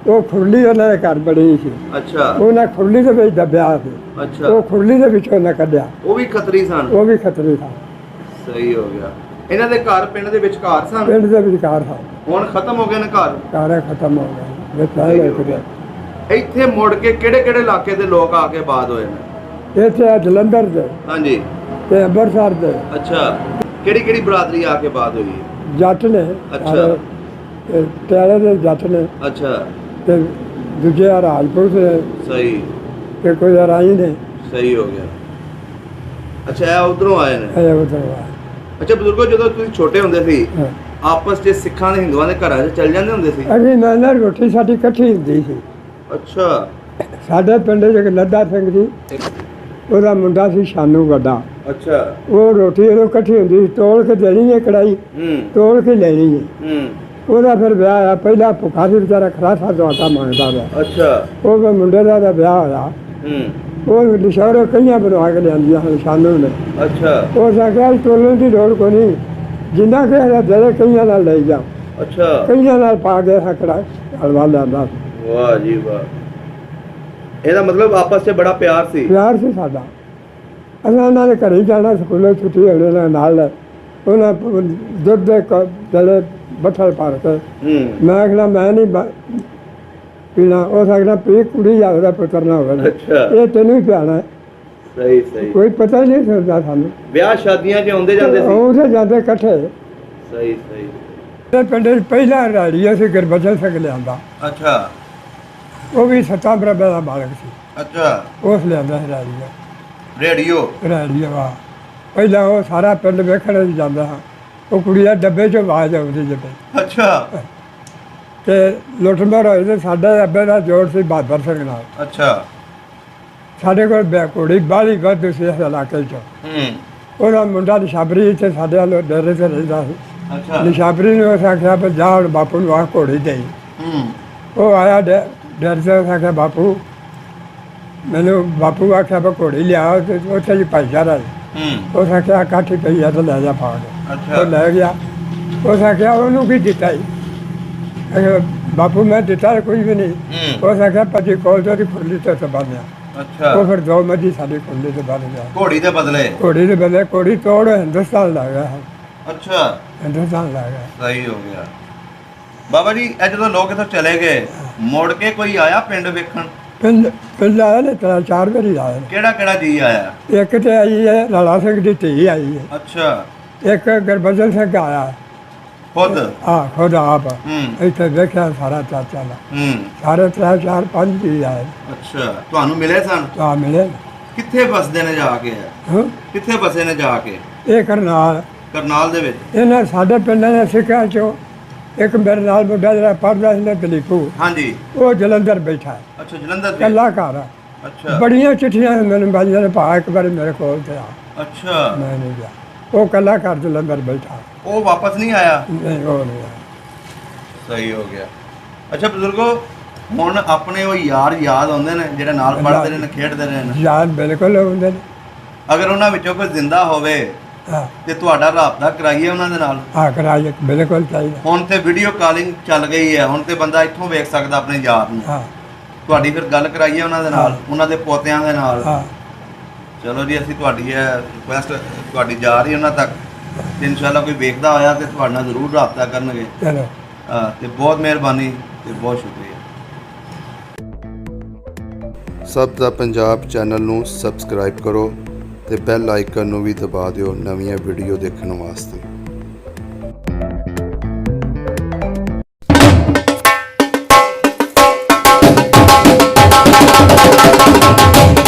ਉਹ ਖੁਰਲੀ ਉਹਨਾਂ ਦੇ ਘਰ ਬੜੀ ਸੀ। ਅੱਛਾ। ਉਹਨਾਂ ਖੁਰਲੀ ਦੇ ਵਿੱਚ ਦੱਬਿਆ ਸੀ। ਅੱਛਾ। ਉਹ ਖੁਰਲੀ ਦੇ ਵਿੱਚੋਂ ਉਹਨੇ ਕੱਢਿਆ। ਉਹ ਵੀ ਖੱਤਰੀ ਸਨ? ਉਹ ਵੀ ਖਤਰੇ ਸੀ। ਸਹੀ ਹੋ ਗਿਆ। ਇਹਨਾਂ ਦੇ ਘਰ ਪਿੰਡ ਦੇ ਵਿੱਚ ਘਰ ਸਨ? ਪਿੰਡ ਦੇ ਵਿਚਕਾਰ ਸੀ। ਹੁਣ ਖਤਮ ਹੋ ਗਏ ਨੇ ਘਰ? ਸਾਰੇ ਖਤਮ ਹੋ ਗਏ। ਵਿੱਚ ਆਏ ਹੋ ਗਏ। ਇੱਥੇ ਮੁੜ ਕੇ ਕਿਹੜੇ ਕਿਹੜੇ ਇਲਾਕੇ ਦੇ ਲੋਕ ਆ ਕੇ ਬਾਦ ਹੋਏ ਨੇ? ਇੱਥੇ ਆ ਜਲੰਧਰ ਦੇ ਹਾਂਜੀ। ਤੇ ਅੰਮ੍ਰਿਤਸਰ ਦੇ ਅੱਛਾ। ਕਿਹੜੀ ਕਿਹੜੀ ਬਰਾਦਰੀ ਆ ਕੇ ਬਾਤ ਹੋਈ ਹੈ? ਜੱਟ ਨੇ ਅੱਛਾ। ਸਾਰੇ, ਤੇ ਪਿਆਲੇ ਦੇ ਜੱਟ ਨੇ ਅੱਛਾ ਤੇ ਦੂਜੇ ਆ ਰਾਜਪੂਤ ਨੇ ਸਹੀ ਤੇ ਕੋਈ ਰਾਈ ਨੇ ਸਹੀ ਹੋ ਗਿਆ। ਅੱਛਾ ਇਹ ਉਧਰੋਂ ਆਏ ਨੇ। ਇਹ ਉਧਰ ਅੱਛਾ ਬਜ਼ੁਰਗੋ ਜਦੋਂ ਤੁਸੀਂ ਛੋਟੇ ਹੁੰਦੇ ਸੀ ਆਪਸ 'ਚ ਸਿੱਖਾਂ ਦੇ ਹਿੰਦੂਆਂ ਦੇ ਘਰਾਂ 'ਚ ਚੱਲ ਜਾਂਦੇ ਹੁੰਦੇ ਸੀ? ਅਸੀਂ ਨਾਲ ਰੋਟੀ ਸਾਡੀ ਇਕੱਠੀ ਹੁੰਦੀ ਸੀ। ਅੱਛਾ ਸਾਡੇ ਪਿੰਡ 'ਚ ਇੱਕ ਲੱਦਾ ਸਿੰਘ ਸੀ, ਉਹਦਾ ਮੁੰਡਾ ਸੀ ਸ਼ਾਨੂ ਵੱਡਾ। ਅੱਛਾ ਉਹ ਰੋਟੀ ਉਦੋਂ ਇਕੱਠੀ ਹੁੰਦੀ ਸੀ, ਤੋਲ ਕੇ ਦੇਣੀ ਹੈ ਕੜਾਈ, ਤੋਲ ਕੇ ਲੈਣੀ ਹੈ। ਉਹਦਾ ਫਿਰ ਵਿਆਹ ਆ, ਪਹਿਲਾਂ ਭੁੱਖਾ ਸੀ ਵਿਚਾਰਾ, ਖਰਾਸਾ ਦਵਾਤਾ ਮੰਗਦਾ ਰਿਹਾ। ਅੱਛਾ ਉਹ ਫਿਰ ਮੁੰਡੇ ਦਾ ਉਹਦਾ ਵਿਆਹ ਹੋਇਆ, ਉਹ ਨਿਸ਼ਾਰੇ ਕਈਆਂ ਬਣਵਾ ਕੇ ਲਿਆਂਦੀਆਂ ਹਨ ਸ਼ਾਨੂ ਨੇ। ਅੱਛਾ ਉਹ ਸਾਖਿਆ ਤੋਲਣ ਦੀ ਲੋੜ ਕੋਈ ਨਹੀਂ, ਜਿੰਨਾ ਕਿ ਇਹਦਾ ਜਿਹੜੇ ਕਈਆਂ ਨਾਲ ਲੈ ਜਾ, ਅੱਛਾ ਕਈਆਂ ਨਾਲ ਪਾ ਕੇ ਹਕੜਾ ਹਲਵਾ ਲਿਆਂਦਾ। ਵਾਹ ਜੀ ਵਾਹ, ਇਹਦਾ ਮਤਲਬ ਆਪਸ 'ਚ ਬੜਾ ਪਿਆਰ ਸੀ। ਪਿਆਰ ਸੀ ਸਾਡਾ। ਅਸੀਂ ਉਹਨਾਂ ਦੇ ਘਰੇ ਜਾਣਾ, ਸਕੂਲੋਂ ਛੁੱਟੀ ਹੋਣੀ ਉਹਨਾਂ ਨਾਲ, ਉਹਨਾਂ ਦੁੱਧ ਦੇ ਜਲੇ ਬੱਠਲ ਭਰ ਕੇ ਮੈਂ ਆਖਣਾ ਮੈਂ ਨਹੀਂ ਪੀਣਾ, ਉਹ ਆਖਣਾ ਪੀ ਕੁੜੀ ਆ ਉਹਦਾ ਪੁੱਤਰ ਨਾ ਹੋਵੇ, ਅੱਛਾ ਇਹ ਤੈਨੂੰ ਹੀ ਪਿਆਣਾ। ਸਹੀ ਸਹੀ, ਕੋਈ ਪਤਾ ਹੀ ਨਹੀਂ ਚੱਲਦਾ ਸਾਨੂੰ, ਵਿਆਹ ਸ਼ਾਦੀਆਂ 'ਚ ਆਉਂਦੇ ਜਾਂਦੇ ਸੀ। ਉਹਦੇ ਜਾਂਦੇ ਇਕੱਠੇ। ਸਹੀ ਸਹੀ। ਇਹ ਪਿੰਡ 'ਚ ਪਹਿਲਾਂ ਰਾੜੀ ਅਸੀਂ ਗੁਰਬਚਨ ਸਿੰਘ ਲਿਆਂਦਾ, ਅੱਛਾ ਉਹ ਵੀ 7 ਬਰਾਬਰ ਦਾ ਮਾਲਕ ਸੀ, ਅੱਛਾ ਉਸ ਲਿਆਂਦਾ ਸੀ ਰਾੜੀਆ। ਰੇਡੀਓ ਰਾੜੀਆ ਵਾ ਪਹਿਲਾਂ ਉਹ ਸਾਰਾ ਪਿੰਡ ਵੇਖਣ ਚ ਜਾਂਦਾ ਹਾਂ, ਉਹ ਕੁੜੀ ਦਾ ਡੱਬੇ 'ਚੋਂ ਆਵਾਜ਼ ਆਉਂਦੀ ਜਿਵੇਂ। ਅੱਛਾ ਤੇ ਲੁੱਟਮਾਰ ਹੋਏ ਤੇ ਸਾਡੇ ਅੱਬੇ ਦਾ ਜੋੜ ਸੀ ਬਹਾਦਰ ਸਿੰਘ ਨਾਲ। ਅੱਛਾ ਸਾਡੇ ਕੋਲ ਘੋੜੀ ਬਾਹਲੀ ਵੱਧ ਸੀ ਇਸ ਇਲਾਕੇ 'ਚ। ਉਹਦਾ ਮੁੰਡਾ ਨਿਸ਼ਾਬਰੀ ਇੱਥੇ ਸਾਡੇ ਵੱਲ ਡੇਰੇ 'ਤੇ ਰਹਿੰਦਾ ਸੀ। ਅੱਛਾ ਨਿਸ਼ਾਬਰੀ ਨੇ ਉਸ ਆਖਿਆ ਵੀ ਜਾ ਹੁਣ ਬਾਪੂ ਨੂੰ ਆਹ ਘੋੜੀ ਦੇਈ। ਉਹ ਆਇਆ ਡੇਰੇ 'ਤੇ, ਆਖਿਆ ਬਾਪੂ ਮੈਨੂੰ, ਬਾਪੂ ਆਖਿਆ ਵੀ ਘੋੜੀ ਲਿਆ, ਤੇ ਉੱਥੇ ਜੀ ਭਾਈਚਾਰਾ ਸੀ। ਉਸ ਆਖਿਆ ਕਾਠੀ ਪਈ ਆ ਤਾਂ ਲੈ ਜਾ ਪਾ ਕੇ। ਅੱਛਾ ਉਹ ਲੈ ਗਿਆ। ਉਸ ਆਖਿਆ ਉਹਨੂੰ ਕੀ ਦਿੱਤਾ ਜੀ? ਆਖਿਆ ਬਾਪੂ ਮੈਂ ਦਿੱਤਾ ਕੋਈ ਵੀ ਨਹੀਂ। ਉਸ ਆਖਿਆ ਪਤੀ ਕੋਲ ਤੋਂ ਖੁਰਲੀ ਤੇ ਬੰਨਿਆ। ਅੱਛਾ ਉਹ ਫਿਰ 2 ਮੱਝੀ ਸਾਡੀ ਖੁਰਲੀ ਤੇ ਬੰਨ ਗਿਆ। ਘੋੜੀ ਦੇ ਬਦਲੇ? ਘੋੜੀ ਦੇ ਬਦਲੇ ਘੋੜੀ ਤੋੜ ਹਿੰਦੁਸਤਾਨ ਲਾ ਗਿਆ। ਅੱਛਾ ਹਿੰਦੁਸਤਾਨ ਲਾ ਗਿਆ। ਸਹੀ ਹੋ ਗਿਆ। ਬਾਬਾ ਜੀ ਇਹ ਜਦੋਂ ਲੋਕ ਇੱਥੋਂ ਚਲੇ ਗਏ, ਮੁੜ ਕੇ ਕੋਈ ਆਇਆ ਪਿੰਡ ਵੇਖਣ? ਪਿੰਡ ਆਇਆ ਨੇ 3-4 ਵਾਰੀ ਆਏ ਨੇ। ਕਿਹੜਾ ਕਿਹੜਾ ਜੀ ਆਇਆ? ਇੱਕ ਤੇ ਆਈ ਹੈ ਲਾਲਾ ਸਿੰਘ ਦੀ ਧੀ ਆਈ ਹੈ, ਅੱਛਾ ਇੱਕ ਗੁਰਬਚਨ ਸਿੰਘ ਆਇਆ ਖੁਦ? ਖੁਦ ਆਪ ਇੱਥੇ ਵੇਖਿਆ ਸਾਰਾ ਚਾਚਾ ਦਾ, ਸਾਰੇ 3-4-5 ਜੀ ਆਏ। ਅੱਛਾ ਤੁਹਾਨੂੰ ਮਿਲੇ ਸਨ? ਆ ਮਿਲੇ। ਕਿੱਥੇ ਬਸਦੇ ਨੇ ਜਾ ਕੇ? ਹਾਂ ਕਿੱਥੇ ਬਸੇ ਨੇ ਜਾ ਕੇ? ਇਹ ਕਰਨਾਲ, ਕਰਨਾਲ ਦੇ ਵਿੱਚ? ਇਹਨਾਂ ਸਾਡੇ ਪਿੰਡਾਂ ਦੇ ਸਿੱਖਾਂ ਚੋਂ ਇੱਕ ਮੇਰੇ ਨਾਲ ਮੁੰਡਾ ਜਿਹੜਾ ਪੜ੍ਹਦਾ ਸੀ ਨਾ ਦਲੀਪੂ, ਹਾਂਜੀ ਉਹ ਜਲੰਧਰ ਬੈਠਾ ਹੈ, ਅੱਛਾ ਜਲੰਧਰ ਦੇ? ਇਕੱਲਾ ਘਰ ਆ। ਅੱਛਾ ਬੜੀਆਂ ਚਿੱਠੀਆਂ ਮੈਨੂੰ ਬਾਜੀਆਂ ਨੇ ਭਾ ਇੱਕ ਵਾਰੀ ਮੇਰੇ ਕੋਲ ਤੇ ਆ, ਅੱਛਾ ਮੈਂ ਨਹੀਂ ਗਿਆ। ਉਹ ਇਕੱਲਾ ਘਰ ਜਲੰਧਰ ਬੈਠਾ, ਉਹ ਵਾਪਸ ਨਹੀਂ ਆਇਆ? ਨਹੀਂ ਉਹ ਨਹੀਂ ਆਇਆ। ਸਹੀ ਹੋ ਗਿਆ। ਅੱਛਾ ਬਜ਼ੁਰਗੋ, ਹੁਣ ਆਪਣੇ ਉਹ ਯਾਰ ਯਾਦ ਆਉਂਦੇ ਨੇ ਜਿਹੜੇ ਨਾਲ ਪੜ੍ਹਦੇ ਨੇ, ਖੇਡਦੇ ਨੇ? ਯਾਦ ਬਿਲਕੁਲ ਹੁੰਦੇ ਨੇ। ਅਗਰ ਉਹਨਾਂ ਵਿੱਚੋਂ ਕੋਈ ਜ਼ਿੰਦਾ ਹੋਵੇ ਹਾਂ ਤੇ ਤੁਹਾਡਾ ਰਾਬਤਾ ਕਰਾਈਏ ਉਹਨਾਂ ਦੇ ਨਾਲ? ਆ ਕਰਾਇਆ ਬਿਲਕੁਲ ਚਾਹੀਦਾ। ਹੁਣ ਤੇ ਵੀਡੀਓ ਕਾਲਿੰਗ ਚੱਲ ਗਈ ਹੈ, ਹੁਣ ਤੇ ਬੰਦਾ ਇੱਥੋਂ ਵੇਖ ਸਕਦਾ ਆਪਣੇ ਯਾਰ ਨੂੰ। ਹਾਂ ਤੁਹਾਡੀ ਫਿਰ ਗੱਲ ਕਰਾਈਏ ਉਹਨਾਂ ਦੇ ਨਾਲ, ਉਹਨਾਂ ਦੇ ਪੋਤਿਆਂ ਦੇ ਨਾਲ? ਹਾਂ ਚਲੋ ਜੀ, ਅਸੀਂ ਤੁਹਾਡੀ ਇਹ ਰਿਕੁਐਸਟ ਤੁਹਾਡੀ ਜਾ ਰਹੀ ਉਹਨਾਂ ਤੱਕ, ਤੇ ਇਨਸ਼ਾਅੱਲਾ ਕੋਈ ਵੇਖਦਾ ਹੋਇਆ ਤੇ ਤੁਹਾਡੇ ਨਾਲ ਜ਼ਰੂਰ ਰਾਬਤਾ ਕਰਨਗੇ। ਚਲੋ ਤੇ ਬਹੁਤ ਮਿਹਰਬਾਨੀ ਤੇ ਬਹੁਤ ਸ਼ੁਕਰੀਆ। ਸਭ ਦਾ ਪੰਜਾਬ ਚੈਨਲ ਨੂੰ ਸਬਸਕ੍ਰਾਈਬ ਕਰੋ ਤੇ ਬੈਲ ਆਈਕਨ ਨੂੰ ਵੀ ਦਬਾ ਦਿਓ ਨਵੀਆਂ ਵੀਡੀਓ ਦੇਖਣ ਵਾਸਤੇ।